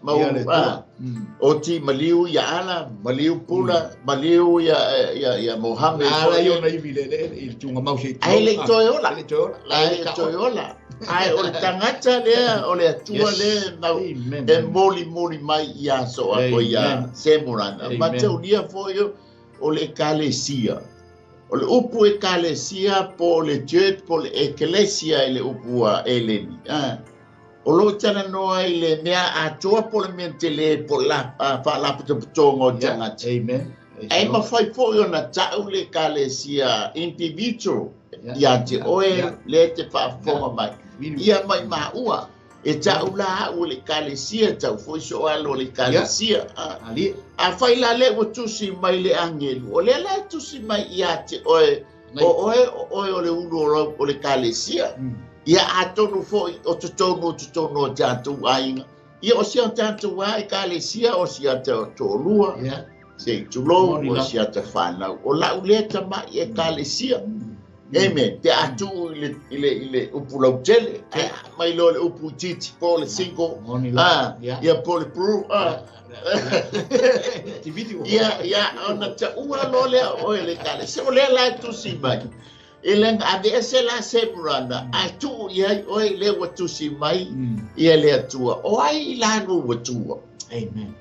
Speaker 1: oti maliu ya ala maliu pula maliu ya Mohammed.
Speaker 2: Ala yo na ivilele il tunga mausi.
Speaker 1: Aele toyola. Aele toyola. Ai o le tangata lea o le atua lea nau e moli mai ia so a ko ia semurana ma te unia foi o le ekalesia o le upu ekalesia po le church po le eklesia e le upu a eleni o lo tana noa i le mea atoa po le mentele po la fa la putongo tangata amen ai ma fai foi ona tau le ekalesia individual ia te oe le te whaafonga mai. Ia mai maua. e tau la o le kalesia tau foi so alo le kalesia
Speaker 2: ali
Speaker 1: a fai la le o tusi mai le angelu o le la tusi mai ia te oe o le ulo o le kalesia ia atonu foi o tutonu tatu ainga ia o sia tatu ai kalesia o sia tolua se tulo o sia te fana o la uleta mai e kalesia amen te atu ile upulau tele mai lo le upu titi po le single ia po le pro ia ona te ua lo le o le kale se o le la tu si mai ele ave se la sembrana atu ia o le watu si mai ia le atua o ai la no watu
Speaker 2: amen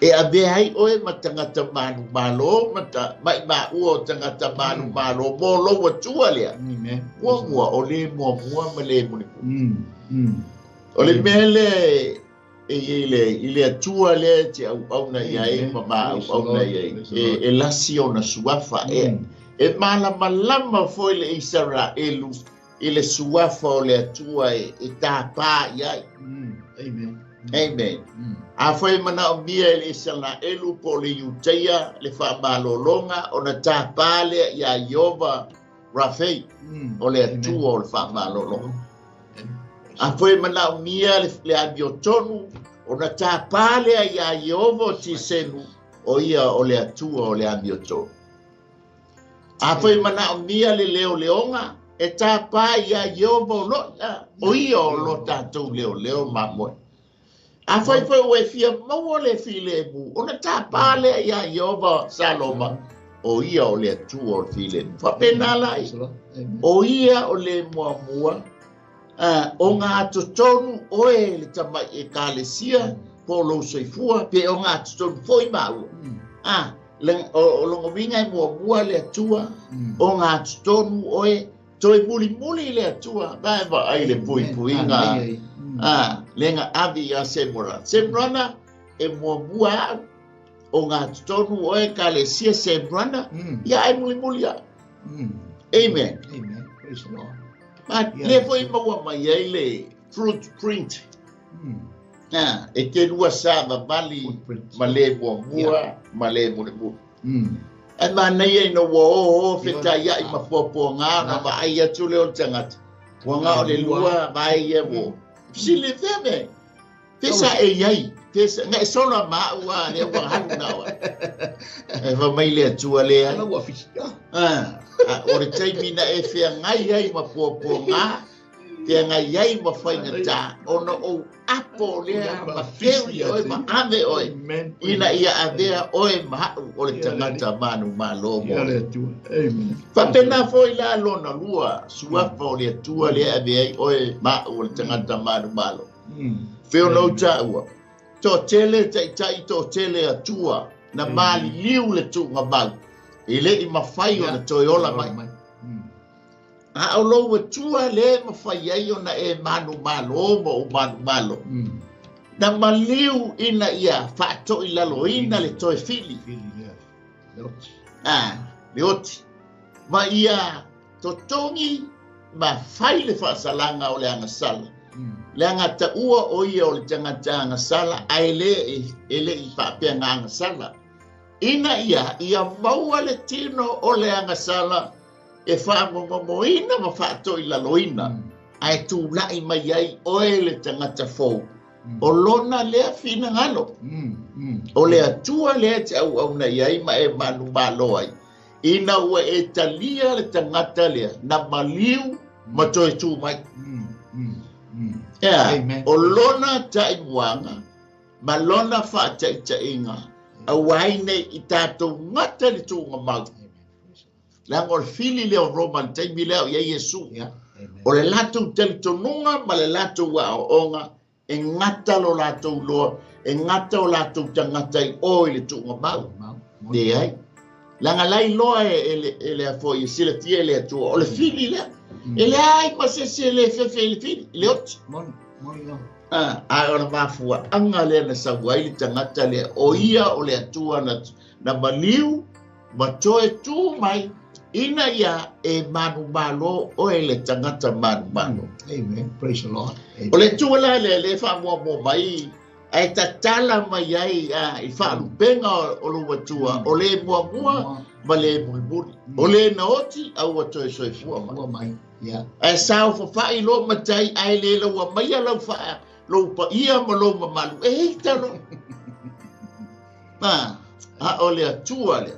Speaker 1: e ave ai oe matangata manu malo mata mai ba uo tangata manu malo mo lo watua lea mua o le mua male muni o le mele ile atua le te au na iai mama au na iai e lasi ona suafa e malama foi le Israelu ile suafa o le atua e tapa iai amen a foi mana o mia le sala elu po le yuteia le fa malolonga ona tapale ya Yova Rafei o le atua o le fa malolonga a foi mana o mia le abiotonu ona tapale ya Yova tisenu o ia o le atua o le abiotonu a foi mana o mia le leonga e tapa ya Yova o ia o lo tatu leo mamoi a foi o fia mo le file bu ona tapale ya Yova Saloma o ia o le tu o file fa penala o ia o le mua o nga tonu o le tama e kalesia po lo soifua pe o nga tonu foi mau le o lo vinga mua le tua o nga tonu o toi muli le tua ba ai le puinga lenga avi ya sembrana e mua o nga tonu o e kalesia sembrana ya e muli ya amen
Speaker 2: praise the Lord
Speaker 1: but le foi maua mai le fruit print e ke lua sava bali male mua male muli e mana ye no wo feta ya i mapopo nga na ba ai tu le o tangata wa nga o le lua ba ye wo sili feme pesa e yai pesa nga sona ma wa ne wa hanu wa e va mai le tu ale
Speaker 2: ana wa fisi
Speaker 1: o le taimi na e fia ngai ai mapopo nga fia ngai ai ma fai ngata ono o apo le ma feri o ma ave o ina ia avea o ma o le tangata manu malo mo fa pena foi la lona lua sua po le tua le avea o ma o le tangata manu malo feo no taua to tele tai to tele atua na mali liu le tu ngabau ile i mafai o na toyola mai a o lo tua le mafai ai ona e manu malo mo manu malo na maliu ina ia fato ila loina le toe fili leoti ma ia totongi ma fai le fasalanga o le angasala le angata ua o ia o le tangata angasala ele i whapea ngā angasala ina ia maua le tino o le angasala e whaamomoina ma whaato ila loina ai tu lai mai ai oe le tangata fōu o lona lea fina ngalo o lea tua lea te au na iai ma e manu malo ai ina ua e talia le tangata lea na maliu ma toe tu mai o lona tai muanga ma lona whaatai inga a waine i tātou ngata le tūnga mau lango le fili leo Roman taimi leo ia Yesu o le latou talitonunga ma le latou wa onga e ngata lo latou loa e ngata o latou tangata i o le tūnga mau de ai langa lai loa e le afo i sila tia le atua o le fili lea e le ai ma se le fefe le fili le oti a ona mafua anga le na sabuai le tangata le o ia o le atua na maliu ma toe tu mai ina ia e manu malo o ele tangata manu malo.
Speaker 2: Amen. Praise the Lord.
Speaker 1: O le tu la le fa mo mai ai tatala mai ai I fa benga o lo watua o le mua ma le bulbul o le naoti au o toe soi fua
Speaker 2: mai. Yeah.
Speaker 1: Ai sao fa I lo matai ai le lo mai lo fa lo pa ia ma lo malu e talo. A o le atua le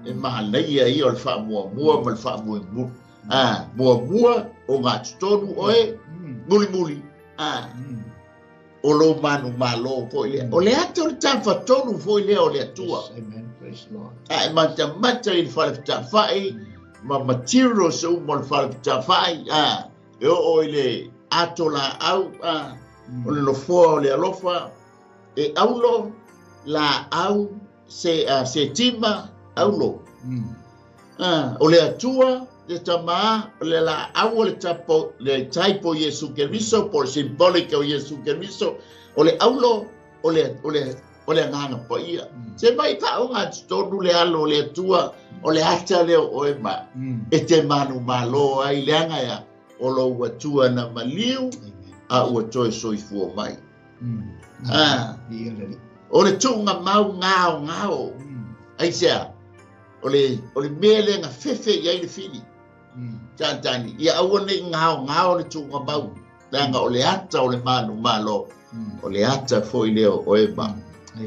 Speaker 1: e mahalaia ia o le whaamuamua ma le whaamuamua. Muamua o ngā tutonu oe muli. O lo manu malo fo lea. O le ate o le tawhatonu fo lea o le atua.
Speaker 2: Amen. Praise the Lord.
Speaker 1: E mata I le whalewhitawhai ma materials o mo le whalewhitawhai. E o le ato la au. O le lofoa o le alofa. E aulo la au se tima aulo. O le atua le tama le la au le tapo le taipo Yesu Keriso por simbólica o Yesu Keriso o le aulo o le nganga po ia. Se mai pa o ngā tonu le alo le atua o le ata leo o e ma. E te manu malo ai leanga ya o lo watua na maliu a ua toe soifua mai. O le tunga mau ngao. Ai sea, o le mele nga fefe iai le fili. Tantani, ia aua ne ngao le tunga mau. Tanga o le ata o le manu malo. O le ata foi leo o eba.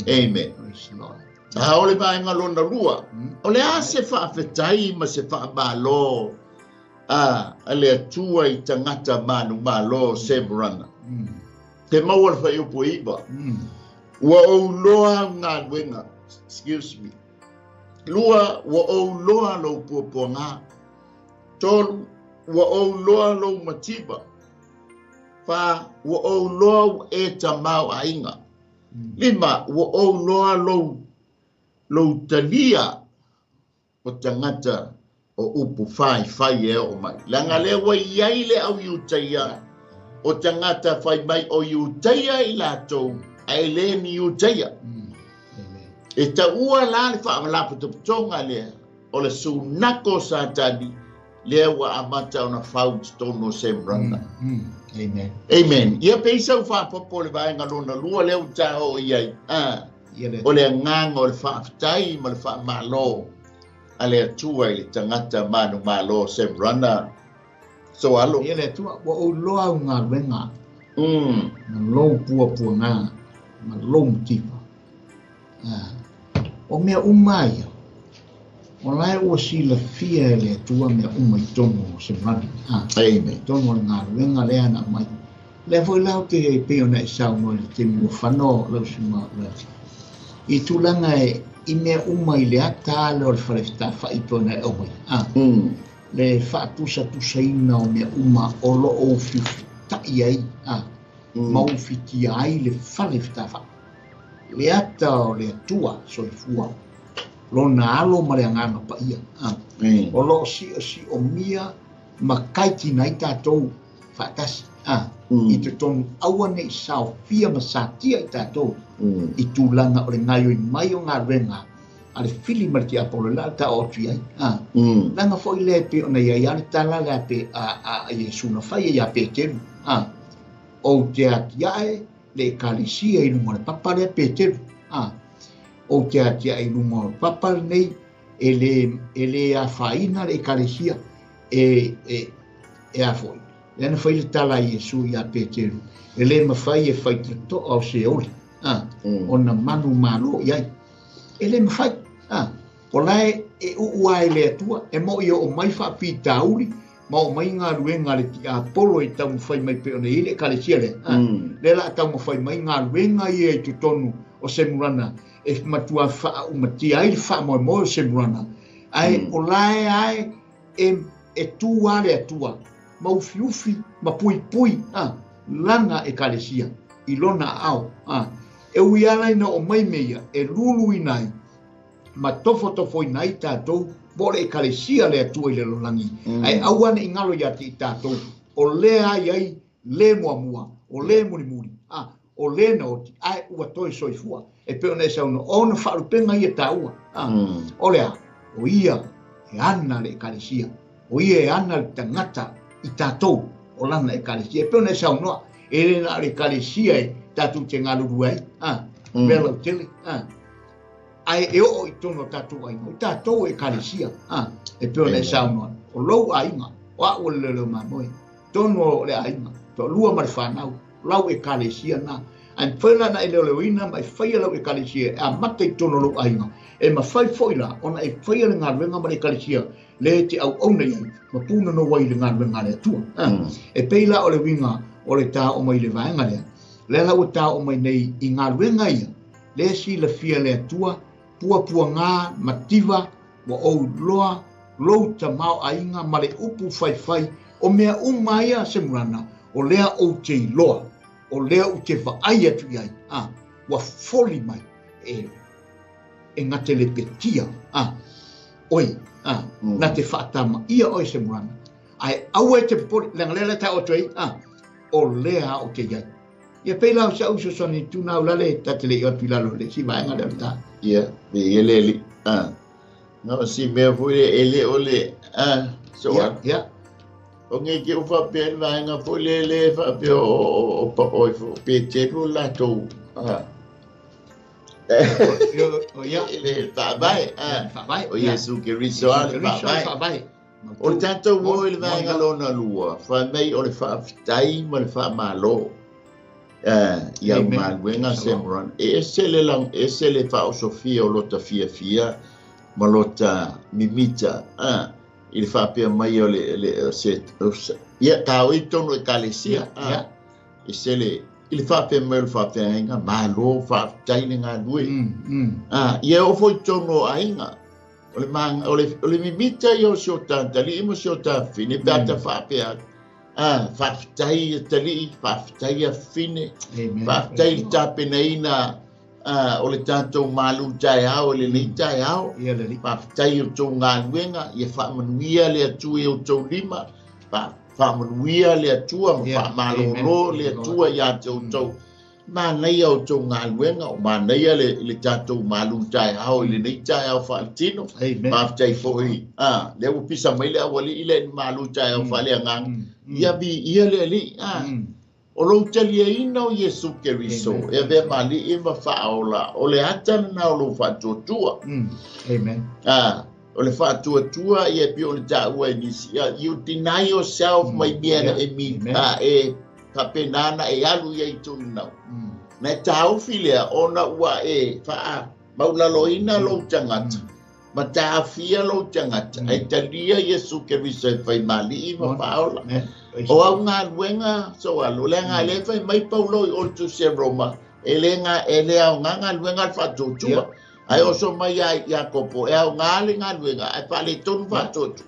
Speaker 1: Amen. O le mai ngalona lua. O le a se whaafetai ma se whaamalo. A le atua I tangata manu malo se muranga. Te maua le whai upo iba. Ua o loa ngā wenga. Excuse me. Lua wa o loa lo puapua ngā. Tolu wa o loa lo matiba. Fa wa o loa e tamau a inga. Lima wa o loa lo talia o tangata o upu fai e o mai. Langa lewa iai le au iutaia o tangata fai mai o iutaia I latou ai le ni iutaia. E ta ua la le whaamalapu taputonga lea o le sunako sa tani lea wa amata ona whau tono sembranga. Amen. Ia peisa u whaapopo le vaenga lona lua lea uta o iai. O le nganga o le whaafitai ma le whaamalo a le atua I le tangata manu malo sembranga. So alo.
Speaker 2: Ia le atua wa o loa o ngā wenga. Ma lou puapua ngā. Ma lou mtipa. O mea umai o lai ua sila fia le atua mea umai tono se mrani.
Speaker 1: Amen.
Speaker 2: Tono le ngā ruenga lea na mai. Le foi lau te peo na isau mo le te mua whano lau sima lati. I tūlanga I mea umai le ata le o le whalewhita whaipo na e omai. Le whaatusa tusaina o mea uma o lo o whiwhita iai. Mau whiti ai le whalewhita whaipo. Le ata o le atua soifua lona alo ma le anganga pa ia. O lo si o mia ma kaiti nai tātou whaatasi. I te tonu aua nei sao fia ma sātia I tātou I tūlanga o le ngaio I mai o ngā renga a le fili ma le te apolo la ta o tu ai. Langa fo I le pe o nei ai ale tala le pe a Yesu na whai ia pe teru. O te atiae le kalisia I lunga le papa le Peteru. O te atia I lunga le papa nei e le a whaina le kalisia e a foi. Le ana whai le tala Yesu I a Peteru. E le mawhai e whai trato au se oli. O na manu malo iai. E le mawhai. O lai e uua e le atua e mo I o mai wha pita uri. Ma o mai ngā ruenga le ti a polo I tau mwhai mai pe o nei le kalesia le. Le la tau mwhai mai ngā ruenga I e tutonu o semurana. E matua wha umati ai le wha moe moe o semurana. Ai o lae ai e tua le atua. Ma ufi ma pui pui. Langa e kalesia. I lona au. E uiala ina o mai meia e lulu I nai. Ma tofo I nai tātou. Bore e kalesia le atua I le lolangi. Ai awana I ngalo ia te I tātou. O le ai le mua. O le muri. O le na oti. Ai ua toi soifua. E peo nei sauno. O na wharupenga I e tāua. O lea. o ia e ana le ekalesia, o ia e ana le tangata i tātou o lana ekalesia. E pēne sau noa, e le na le ekalesia e tātou te ngaluru ai, mea lau tele, ai e o i tono tātou ai, i tātou ekalesia, e pēne sau noa, o lou ainga, o le leo mamoe, tono le ainga, to lua mare whanau, lau ekalesia na, ai whaila na e leo ina, mai whaia lau ekalesia, a mata i tono lau ainga, e ma whai whaila, ona e whaia le ngā ruenga mare ekalesia, le te au au nei, ma pūna no wai le ngā ruenga le atua. E peila o le winga, o le tā o mai le vaenga lea, le lau tā o mai nei i ngā ruenga ia, le si le fia le atua, pua ngā, mativa, wa au loa, lou ta mau ainga, ma le upu whai, o mea umaia se murana, o lea o te loa, o lea o te whaai atu iai, wa foli mai, e ngate le petia, oi, na te whaatama, ia oi se murana, ai au e te pori, lengalela ta o tui, o lea o te iai. Ia peila o sa uso soni tuna ulale, tate le i atu lalo le, si vaenga le ta.
Speaker 1: Ia, me ele li, nga si mea fui ele o le, so
Speaker 2: ia.
Speaker 1: O ngai ke ufa pen vaenga fui le whape o pe te ru lato,
Speaker 2: ia,
Speaker 1: ele whabai, o Yesu ke riso ale whabai. O le tātou wo le vaenga lona lua, whamei o le whaafitai ma le whaamalo. Ia maluenga semoran. E sele lang, e sele whao sofia o lota fia, ma lota mimita. I le whapea mai o le se, ia tau i tono e kalesia. E sele, i le whapea mai o le whapea inga, malo, whaafitai le ngā lue. Ia ofo i tono a inga. O le mimita i o sio tantali, ima sio tafine, beata whapea. Whaftai tali, whaftai a fine, whaftai tāpena ina o le tātou malu tai au, le nei tai au, whaftai o tō ngā nuenga, ia whamanuia le atua o tō lima, whamanuia le atua, ma whamalolo le atua ia tō Mānei au tō ngā luenga, o mānei le tātou malu tai au, le nei tai au whaatino, whaftai fōi, le au pisa mai le awali i le malu tai au whalea ngang, ia bi ia le li, o lo talia ina o Yesu Keriso, e ve mali i ma whaola, o le atana na o lo whatuatua.
Speaker 2: Amen.
Speaker 1: O le whatuatua i e pi o le tāua e nisi, you deny yourself mai miana e mi, ka penana e alu ia i tū inau. Na tāu filea ona ua e wha maulaloina lo tangata, ma tā fia lo tangata, ai talia Yesu Keriso e whai mali i ma whaola. O au ngā luenga, so alo, le ngā le whai mai paulo i oltu se Roma, e le au ngā luenga whatotua, ai oso mai ai Iakopo, e au ngā luenga, ai whale tonu whatotu.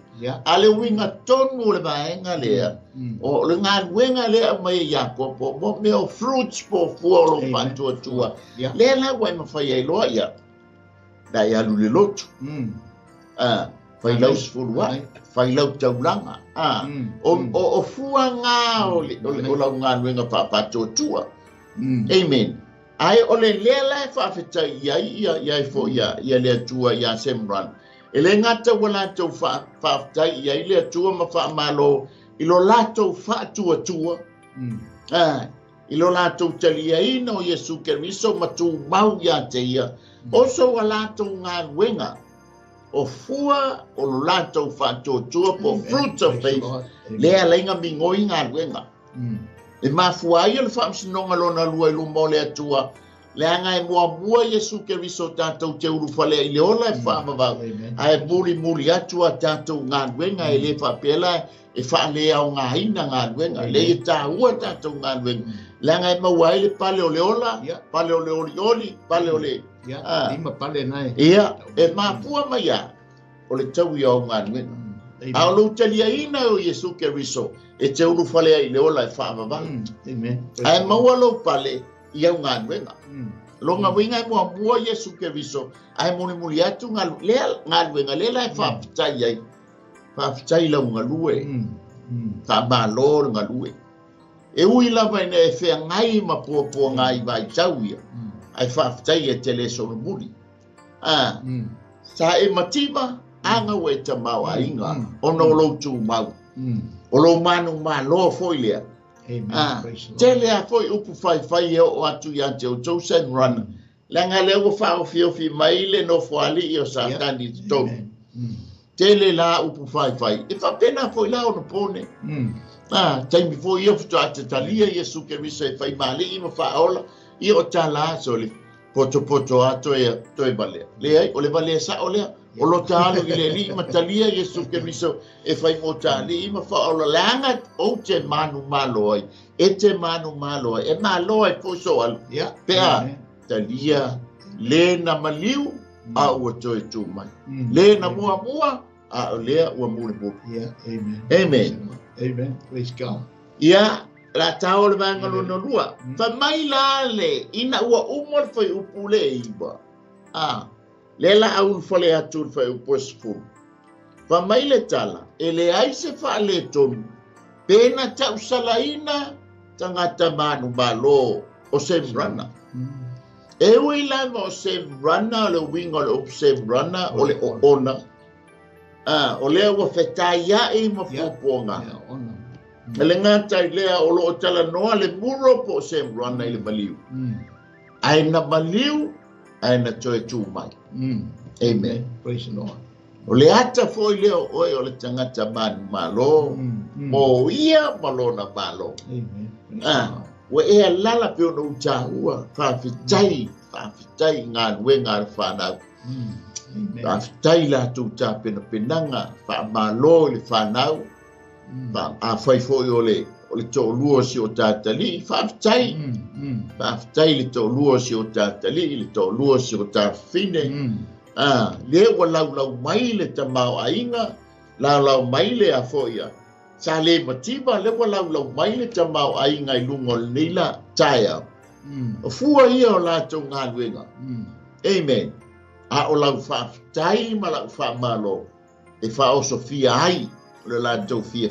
Speaker 1: Ale winga tonu le vaenga lea, o le ngā luenga lea mai Iakopo, mo meo fruits po fuolo whatotua, le la wai ma whai ai loa ia, da ia lule lotu. Whai lau sfurua, whai lau tauranga. O fua ngā o lau ngā nuenga whapatotua. Amen. Ai o le lea lai whawhetai iai fo ia lea tua ia semran. E le ngata wala tau whawhetai iai lea tua ma whaamalo i lo latou whaatua. I lo latou talia ina o Yesu Keriso ma tu mau ia te ia. Oso wa latou ngā nuenga. O fua o lo latou whatotua po fruits of faith, lea lenga mingoi ngā ruenga. E mafua ia le whamsinonga lona lua i lumo lea tua, lea ngai mua Yesu Keriso tātou te urufalea i le ola e whamavau. Ai muri atua tātou ngā ruenga e le whapela e whalea o ngā hina ngā ruenga, le e tāua tātou ngā ruenga. Lea ngai maua i le pale o le ola, pale o le oli, pale o le...
Speaker 2: Ima pale nai.
Speaker 1: Ia, e mapua mai a, o le tau i au ngā nuenga. A o lo talia ina o Yesu Keriso, e te uru whalea i le ola e whaamavang. Ai maua lo pale i au ngā nuenga. Lo ngā winga e mua Yesu Keriso, ai muni atu ngā nuenga, lela e whaapitai ai. Whaapitai lau ngā lue. Ka mālor ngā lue. E ui lava ina e whea ngai ma pua ngai vai tau ia. Ai whaafitai e tele sono muri. Sa e matima, anga we te mau ainga ono lo tu mau o lo manu ma lo foi lea tele a foi upu fai o atu ya te o chosen run langa le o fa o fi mai le no foali o sa tani to tele la upu fai e fa pena foi la ono pone taimi foi io fu ata talia Yesu ke mi se fai male i mo fa ola i o tala soli poto ato e to e bale le ai o le bale sa o le o lo talo i le li matalia Yesu ke mi so e fai mo tali i mo fa ola langa o te manu malo ai e te manu malo ai e malo ai po so al pea talia le na maliu a o to e tu mai le na mua a le o mo le bo amen
Speaker 2: praise God
Speaker 1: la tau le vanga no lua fa mai la le ina ua umor foi upule iba le la au fale atu foi uposfu fa mai le tala ele ai se fa le tom pena tau salaina tangata manu malo o sembrana e ui la mo sembrana le wingo le sembrana o le ona o le ua fetaia e mo foponga le ngata lea o lo tala noa le muro po sembrana i le maliu ai na maliu ai na toe tu mai amen
Speaker 2: praise the Lord
Speaker 1: o le ata foi leo oi o le tangata manu malo mo ia malona malo wa e lala pe no ua fa fitai ngā wenga whanau fa fitai la tu ta penanga fa malo le whanau a fai foi o le to lua si o tatali fa fitai le to lua si o tatali le to lua si o ta fine le wa lau mai le tamau ainga lau mai le a foia sa le matiba le wa lau mai le tamau ainga i lungo nila taia o fua ia o la to ngā luenga amen a o lau fa fitai ma lau fa malo e fa o sofia ai le la do fia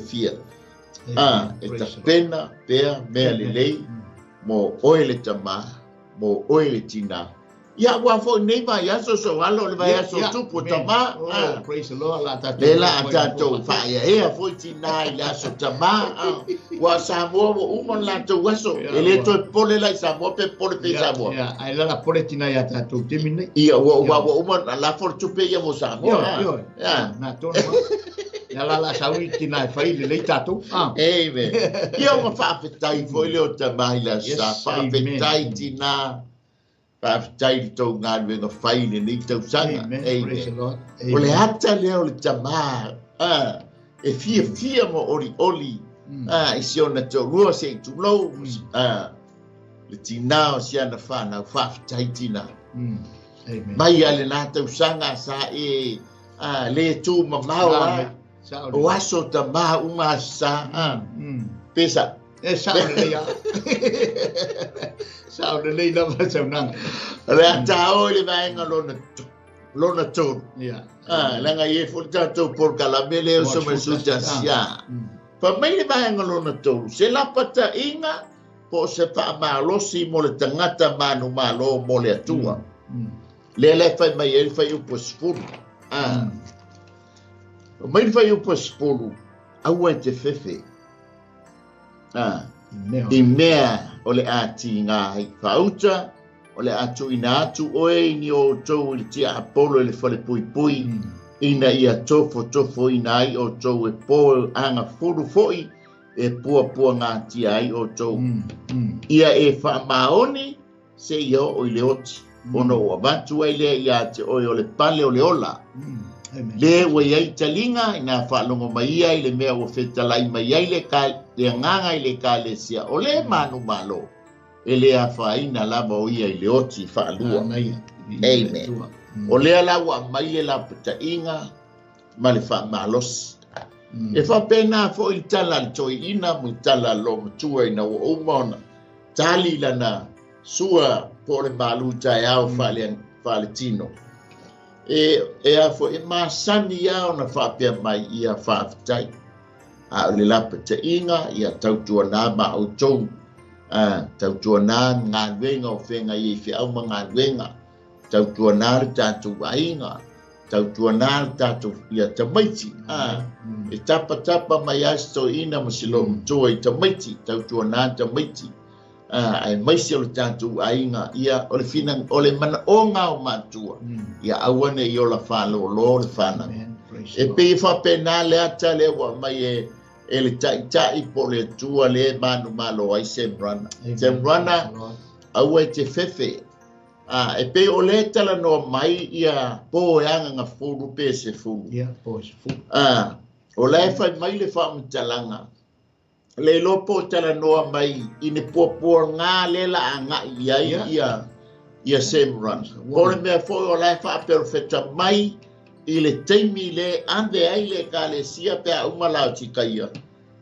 Speaker 1: e ta pena pea mea lelei mo oile tama mo oile tina ia wa fo nei ba ia so alo le ba ia so tupu tama
Speaker 2: praise the Lord
Speaker 1: le la tato fa ia e fo tina ia so tama wa sa mo umon la to waso ele to pole la sa mo pe pole pe sa mo
Speaker 2: ia ai la pole tina ia tato temine
Speaker 1: ia wa umon la for tu pe ia mo sa mo
Speaker 2: na to ya la sawi tina fai le tato
Speaker 1: amen ia mo fa fetai foi le o tama ila sa fa fetai tina fa fetai to ngā wenga fai le ni tau sanga amen o le ata leo le tama e fia mo oli i si ona to rua se tu lo le tina o si ana whana fa fetai tina mai ale nā tau sanga sa e le tu mamau o aso tama uma sa pesa
Speaker 2: sa le ya sa le na va sa nang
Speaker 1: le tao le vaenga lona to la nga ye fu tato por calamele o so me su sia pa mai le vaenga lona to se la pata inga po se pa malo si mo le tangata manu malo mo le atua le fai mai el fai u posfur mai fai o paspolu au te fefe i mea o le ati ngā whauta o le atu ina atu oe ni o tau i tia apolo le whale pui ina ia tofo ina ai o tau e po anga furu foi e pua ngā tia ai o tau ia e wha maoni se ia o i le oti ono o avantu ai lea ia te oe o le pale o le ola le wai ai talinga ina whalongo mai ai le mea o whetalai mai ai le nganga i le ka le sia o le manu malo e le a whaina lama o ia i le oti whaalua amen o le alawa mai le la puta inga ma le wha malos e wha pena fo i tala le toi ina mu tala lo matua ina o umona tali lana sua po le malu tai au whale tino e a fo e masani ia ona whapea mai ia whaafitai a le lapa te inga ia tautua nā ma au tou tautua nā ngā wenga o whenga i whi au ma ngā wenga tautua nā le tātou ainga tau tuana tatu ia tamaiti e tapa mai asto ina masilo mtoa i tamaiti tau tuana tamaiti ai maisi o le tatu ainga ia o le fina o le mana o ngao matua ia awane i o la whalo lo le whana e pe fa pena le ata le wa mai e le tai po le tua le manu malo ai sembrana awe te fefe e pe o le tala no mai ia po anga nga fulu pe se fulu
Speaker 2: po se fulu
Speaker 1: o le fa mai le fa mtalanga le lopo tala no mai ine po nga le la anga ia sembrana o le me fo o le fa perfecta mai ile teimi le ande ai le kalesia pe a uma la tikaia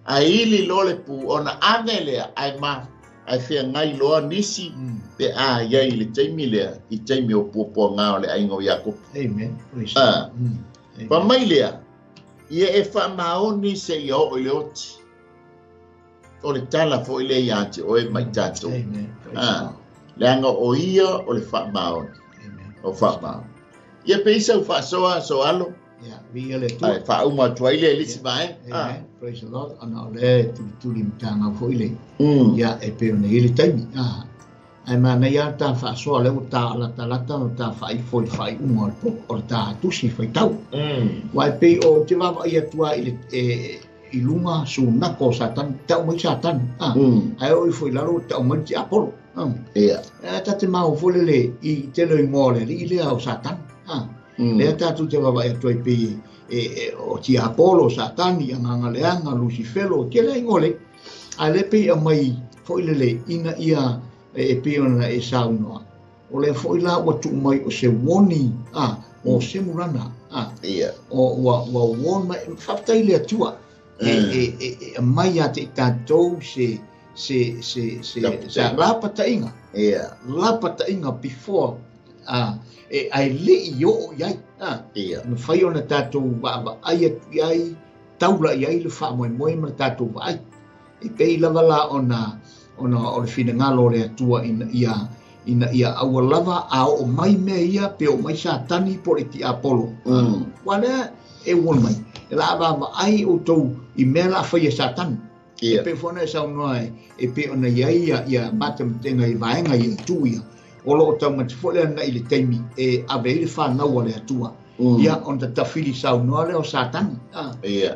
Speaker 1: a ili lole pu ona ande le ai ma ai fe ngai loa nisi pe a ia ile teimi le I teimi o popo nga le ai ngo Jakob
Speaker 2: amen
Speaker 1: pa mai le ia e fa maoni se yo o le oti o le tala fo ile yati o e mai tato le anga o ia o le fa maoni o fa maoni ia peisa u fa so alo
Speaker 2: vi le tu
Speaker 1: ai fa uma tuaile lisi mai
Speaker 2: praise the Lord ana le tu limtanga fo ile ia e pe ona ile taimi ai mana ia ta fa so le uta la ta fa I foi fai un o ta tu si foi tau wai pe o te va ia tua ile I lunga su na ko satan tau mai satan ai o foi la ro tau mai apolo
Speaker 1: ia
Speaker 2: ta te mau fo le I te lo mole ile o satan le ta tu te va ia toi pe o ti apolo satan ia nga leanga lucifero ke le ngole ale pe mai foi le ina ia e pe ona e saunoa o le foi la o tu mai o se woni o se murana
Speaker 1: ia
Speaker 2: o wa won mai fafta ile tua mai ya te tatou se la patainga la patainga before ai le yo yai no fai ona tatou va ai taula ai le fa mo ma tatou vai e pe lava la ona o le fina ngalo le atua ina ia aua lava a o mai me ia pe o mai sa tani po le ti apolo wala e won mai e la va ai o tou I mela fai satan e pe fona sa noi e pe ona ia batem tenga I vaenga I tuia o lo tau mat fole na I le taimi e ave le fa na wala atua ia on ta tafili sa no le o satan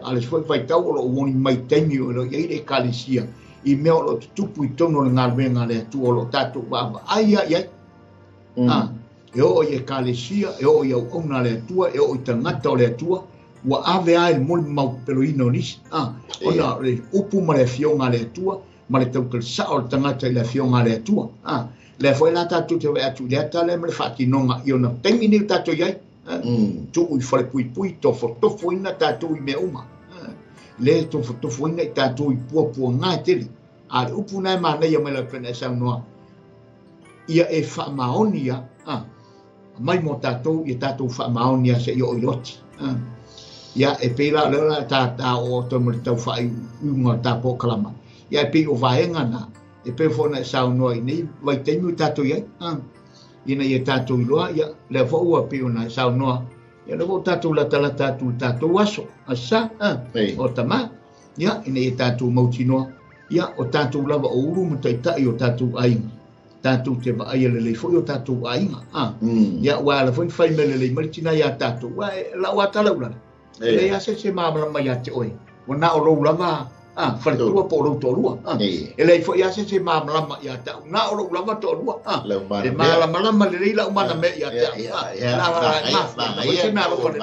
Speaker 2: ale foi vai tau lo woni mai taimi o lo ia le kalisia I me o lo tupu I tono le ngalwenga le tu o lo tatu baba ai e o ia kalisia e o ia ona le tua e o tangata o le tua wa ave ai mol mau peloino nis ona le upu ma le fionga le tua ma le tau sa o tangata le fionga le tua le foi la tatu te atu le tale me fati nonga I ona temi ni tatu ia tu I fale pui to fotofo ina tatu I me uma le to fotofo ina tatu I puapua nga tele a le upu nai ma nei me la pena sa noa ia e fa maonia mai mo tatu I tatu fa maonia se yo iloti ia e pela le ta o to mo tau fa unga tapo kalama ia pe o vaenga na e pe fona sa noa nei vai te mu tatu ia ina ia tatu loa ia le fo ua pe ona sa noa ia le vo tatu la tala tatu waso asa o tama ia ina ia tatu mautino ia o tatu lava o uru mo tai o tatu ai tatu te va ai le fo o tatu ai ia wa la fo fai me le martina ia tatu wa la wa tala ula le ia se mamla mai ate oi wana o lo lava fai tua po lo to lua e le fo ia se mamla mai ate na o lo lava to lua e mala le la umana me ia te la ia na lo le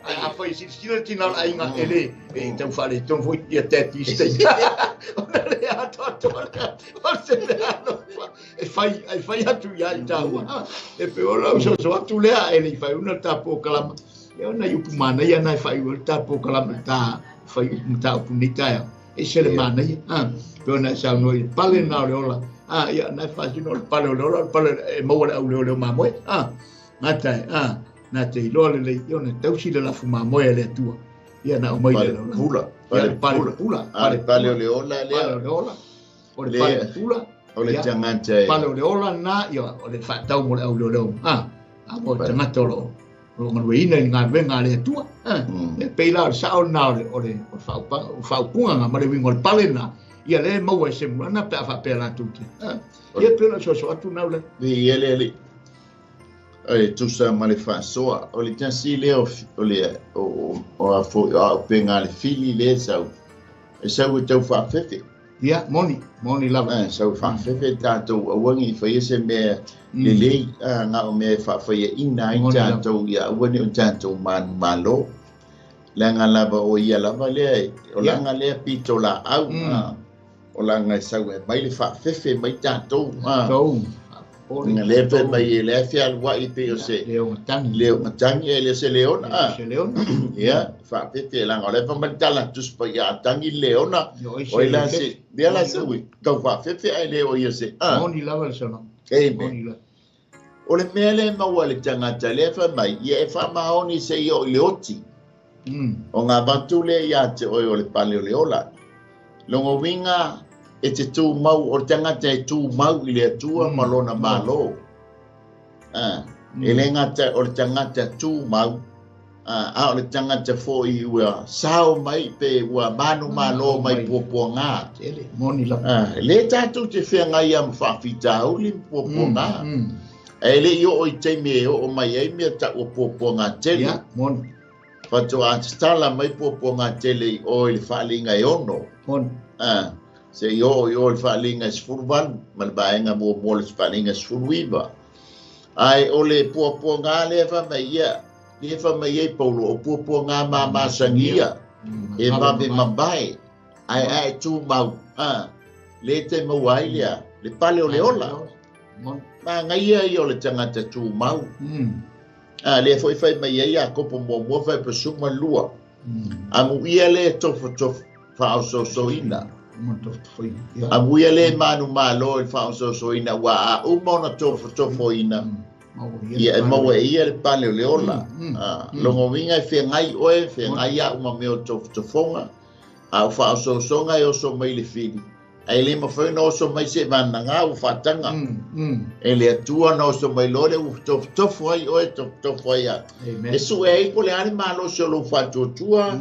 Speaker 2: a foi si tina ai nga ele e tau fa le ton foi ia te ti ste ona le a to o se no e fai atu ia I tau e pe ola so atu lea e le fai una tapo kalama e ona yupu mana ia nai fai una tapo kalama ta fai mta punita ia e se le mana ia pe ona sa no I pale na le ola ia nai fai no pale ola pale e mo le au le mamoe mata na te lole le ona tausi le la fuma moe le tua ia na o mai le
Speaker 1: pula pale le ola
Speaker 2: o le pale pula
Speaker 1: o le tangata
Speaker 2: pale o le ola na ia o le fa tau mo le au le a mo te matolo Ngaruina ngā venga le tua. E peila o sao nao le o whaupunga ngā mare wingo le palena. Ia le maua e se murana pe a whapea tuti. Ia pēna so atu nao le.
Speaker 1: Ia le. Ai tusa male whasoa. O le tasi leo o le o penga le fili le sau. E sau e tau whawhewe.
Speaker 2: Ia, moni lava.
Speaker 1: Sau whawhewe tātou awangi whaia se mea le lei ngā o mea whawhaia ina i tātou ia awangi o tātou manu malo. Langa lava o ia lava lea, o langa lea pito la au. O langa sau e mai le whawhewe mai tātou. Nga le pe mai e le fial wa i pe o se. Leo matangi e le se leona. Ia, whawhewe langa o le whamantala tuspa ia tangi leona. O ila se, bia la se ui, tau whawhewe ai leo ia se.
Speaker 2: Moni lava le sana.
Speaker 1: Moni lava. O le mea le maua le tangata le mai, ia e whamaoni se i o le oti. O ngā bantu le ia te oi o le pale o le ola. Longo winga e te tū mau, o le tangata e tū mau i le atua malona malo. E le ngata o le tangata tū mau, a o le tangata fo i ua sao mai pe ua manu malo mai puapua ngā.
Speaker 2: Moni la.
Speaker 1: Le tātou te whea ngai am whawhitau li puapua ngā. E le i o i te mea o mai ei mea ta o puapua ngā tele.
Speaker 2: Moni.
Speaker 1: Pato a tala mai puapua ngā tele i o i le whaalinga e ono.
Speaker 2: Moni.
Speaker 1: Se i o le whaalinga sfuruwan, ma le baenga mua le whaalinga sfuruiba. Ai o le puapua ngā le whamai ia, le whamai ei paulo o puapua ngā māmasangia, e mabe mambai, ai tū mau, le te mauai lea, le pale o le ola. Ma ngaia i o le tangata tū mau. Le foi fai mai ai a kopo mua fai pasuma lua. Amu ia le tofu whao so ina. Amu ia le manu malo i whao so ina wa a umona tofu ina. Ia e maua ia le pale o le ola. Longo winga e whea ngai oe, whea ngai a uma meo tofonga. A whao so ngai o so mai le whiri. Ai le mawhai no so mai se mana ngā u whatanga. E le atua no so mai lore u tofu ai oe tofu ai a. E su e ko le ani malo se lo whatu tua.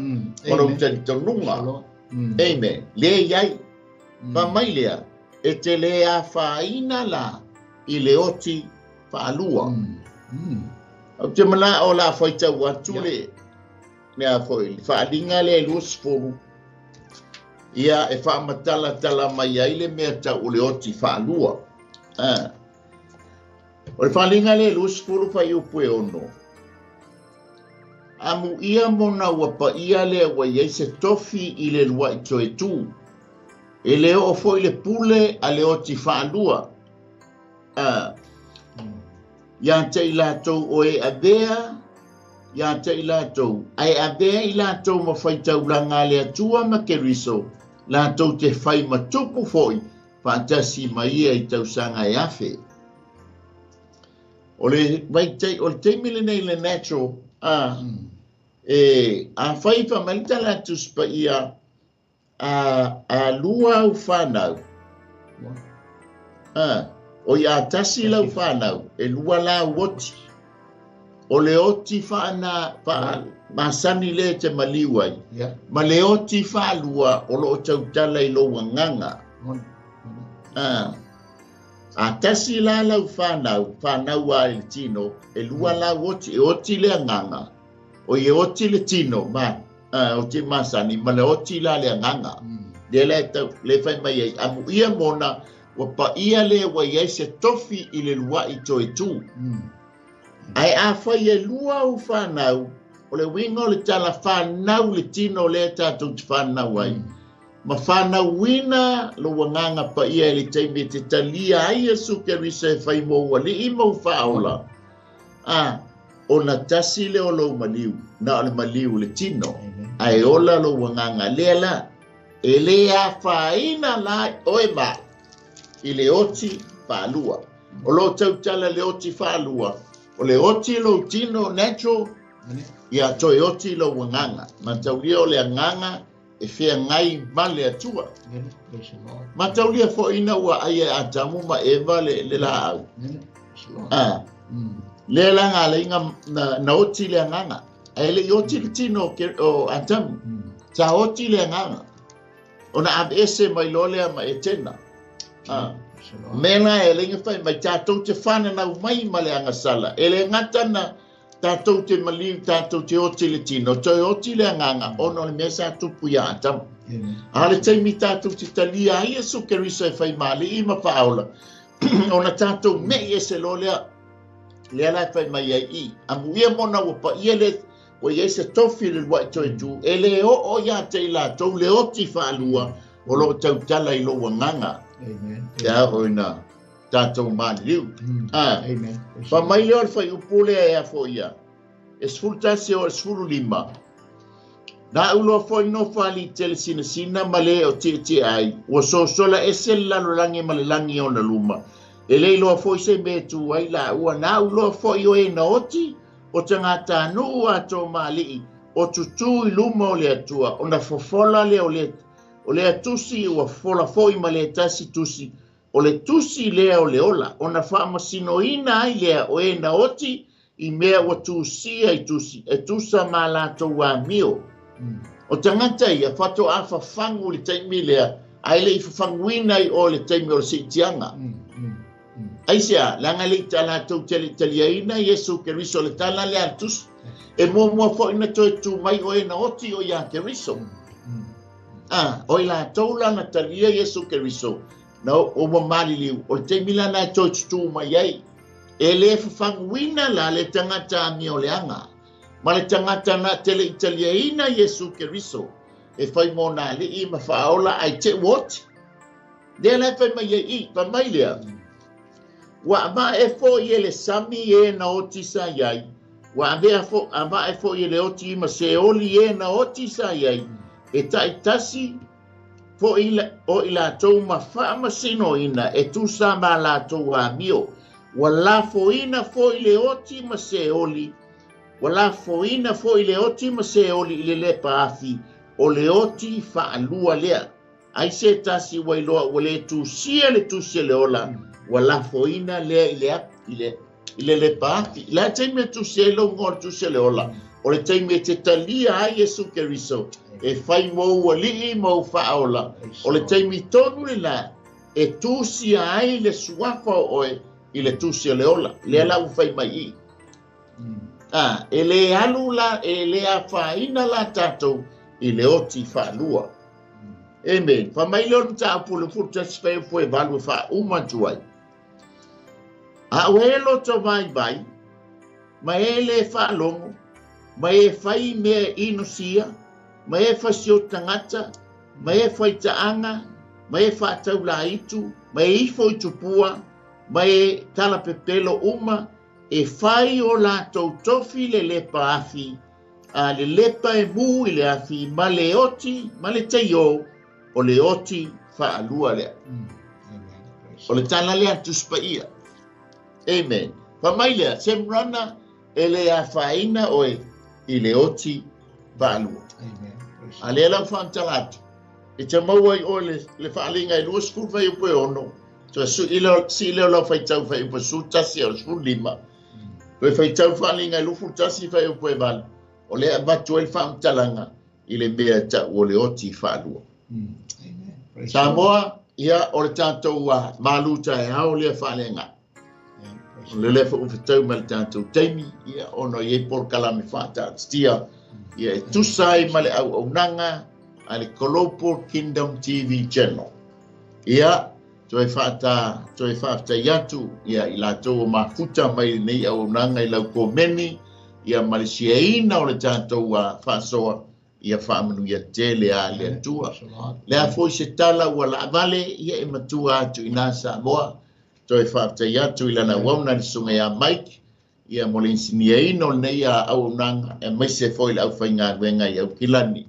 Speaker 1: Moro tani tonunga. Amen. Le iai. Pa mai lea. E te le a whaina la. I le oti whaalua. Au te mana o la whaita watu le. Nea whoi. Whaalinga le luas foru. Ia e whaamatala mai ai le mea tau o le oti whaalua. O le whaalinga le luas foru whai upu e ono. Amu ia mona ua pa ia le wa iei se tofi i le lua i toe tū. E leo o foi le pule a le oti whaalua. Ia te i lātou o e abea, ia te i lātou. Ai abea i lātou ma whaitau langa le atua ma ke riso. Lātou te whai matupu foi, whaatasi mai ia i tau sanga e awhe. O le teimile nei le natural, a whai whamalita lātou spa ia a lua au whanau. O ia tasi lau whanau, e lua la woti. O le oti whana, masani le te maliwai. Ma le oti whalua, o lo tautala i lo wanganga. A tasi la lau whanau a il tino, e lua la woti, e oti le anganga. O i oti le tino, o te masani, ma le oti la le anganga. Le whai mai ei, amu ia mona, wa pa ia le wa iei se tofi i le lua i toi tū. Ai a whai e lua u whanau, o le wingo le tala whanau le tino le tātou te whanau ai. Ma whanau wina lo wanganga pa ia le teime te talia ai e suke risa e whai moua li i mau whaola. O na tasi le o lo maliu, na o le maliu le tino. Ai ola lo wanganga le la, e le a whaina la oe ma. I le oti whalua. O lo tautala le oti whalua. O le oti lo tino natural, ia toi oti lo wanganga. Ma taulia o le anganga e whea ngai male atua. Ma taulia fo ina ua aia a tamu ma eva le la au. Le langa le inga na oti le nganga. Ele oti le tino o antam. Sa oti le nganga. Ona ab ese mai lolea ma etena. Mena ele inga fai mai tātou te whana na umai ma le anga sala. Ele ngata na tātou te maliu tātou te oti le tino. Toi oti le nganga. Ono le mesa tupu ya antam. Ale taimi tātou te talia ai Yesu Keriso e whai mali i ma whaola. Ona tātou me ese lolea. Le ala fai mai ai I. Amu ia mona wapa ia le o ia se tofi le wai toi tu. Ele o ia te la tau le oti whaalua o lo tau tala I lo wanganga.
Speaker 2: Amen.
Speaker 1: Ia oina tātou mani liu.
Speaker 2: Amen.
Speaker 1: Pa mai leo fai upule ea fo ia. E sfultasi o sfulu lima. Na ulo fo no fali tele sina male o ti ai. O so sola ese lalo langi male langi o na luma. Ele lo foi se me tu ai la ua na lo foi o e na oti o tangata no ato mali o tutu I luma o le atua o na fofola le o le atusi o fola foi male tasi tusi o le tusi le o le ola o na fa masino ina ai le o e na oti I mea o tusi ai tusi e tusa mala to wa mio o tangata ia fato a fa fangu le taimi le ai le fa fanguina I o le taimi o le sitianga Aisia, langa le tala tau tele taliaina Yesu Keriso le tala le atus e mo fo ina toi tu mai o ena oti o ia Keriso. O ila tau lana talia Yesu Keriso na o mo mali liu o te milana toi tu mai ai e le fanguina la le tangata mi o leanga ma le tangata na tele italiaina Yesu Keriso e fai mo na le I ma faola ai te what de la fai mai I pa mai lea wa ma e fo ye le sami e na oti sa yai wa ave fo ama e fo ye le oti ma se oli e na oti sa yai e tasi fo ila to ma fa ma sino ina e tu sa ma la to wa mio wala fo ina fo ile oti ma se oli wala fo ina fo ile oti ma se oli ile le paafi o le oti fa alua lea ai se tasi wa ilo wale tu sia le ola wala foina le le pa la time tu se lo ngor tu se le ola o le time te talia ai Yesu Keriso e fai mo wali mo faola o le time tonu la e tu si ai le suafa o e le tu se le ola le la u fai mai ele alula ele a faina la tato ile oti fa lua amen fa mai lo ta pulu futa spe foi valu fa uma tuai a welo to vai ma ele fa longo ma e fai me inosia ma e fa sio tangata ma e fa taanga ma e fa taula itu ma e foi tupua ma e tala pepelo uma e fai o la tofi le paafi a le lepa e mu ile afi ma le oti ma le teio o le oti fa alua le o le tala le atuspaia amen pa mai le semrana ele a faina oe I le oti fa alua ale la fantalat e te mau ai o le faalinga I lua skul fai upo e ono so su ilo si le la fai tau fai upo su tasi o skul lima pe fai tau faalinga I lufu tasi fai upo e val o le abatu el fantalanga I le mea ta o le oti fa alua Samoa ia o le tātou maluta e hao lea whalenga. Le lefa uwhitau ma le tātou teimi ia ono i e por kalame whātāt stia ia e tusai ma le au nanga a le Global Kingdom TV channel. Ia toi whāta iatu ia I lātou o mafuta mai nei au nanga I lau komeni ia Malaysia ina o le tātou whāsoa ia whaamanu ia tele a le atua. Lea foi se tala ua la vale ia e matua atu I nā Samoa. Toi whaafta iatu I lana wauna ni sunga ia Mike. Ia mo le insinia ino nei a au nanga e mai se foi la au whainga wenga I au kilani.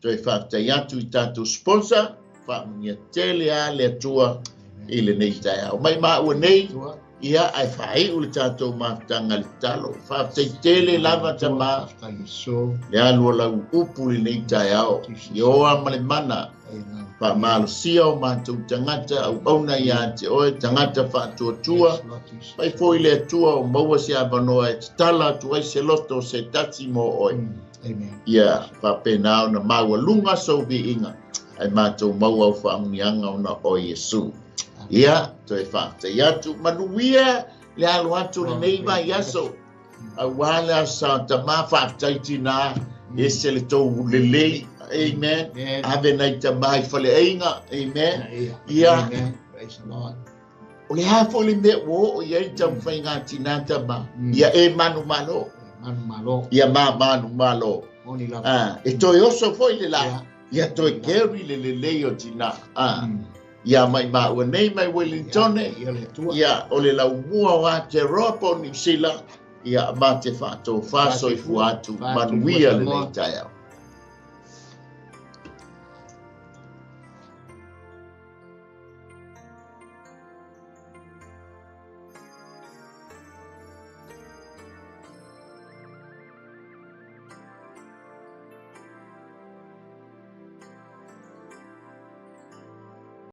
Speaker 1: Toi whaafta iatu I tātou sponsor. Whaamanu ia tele a le atua I le nei tai au. Mai maa ua nei ia ai whae u le tātou mātanga le talo. Whaafta I tele lava ta maa. Le alua lau upu I nei tai au. I oa male mana. pa malusia o mātou tangata au auna ia te oe tangata whātua pai foi le tua o maua se avanoa e tala tuai se loto se tati mo oe ia whapenao na maua lunga so vi inga ai mātou maua o whamunianga o na o Yesu ia toi whāte iatu manuia le alu atu le neiva iaso au wale a sa tama whātaiti nā e se le tau lelei amen ave nai tamai fale ainga amen ia o le hafo le me wo o ia tam whainga tinata ma ia e manu malo ia manu malo e toi oso foi le la ia toi keri le lelei o tina ia mai ma ua nei mai Wellington ia o le lau mua wa te ropo New Zealand ia ma te whato whaso i fuatu manuia le nei tai au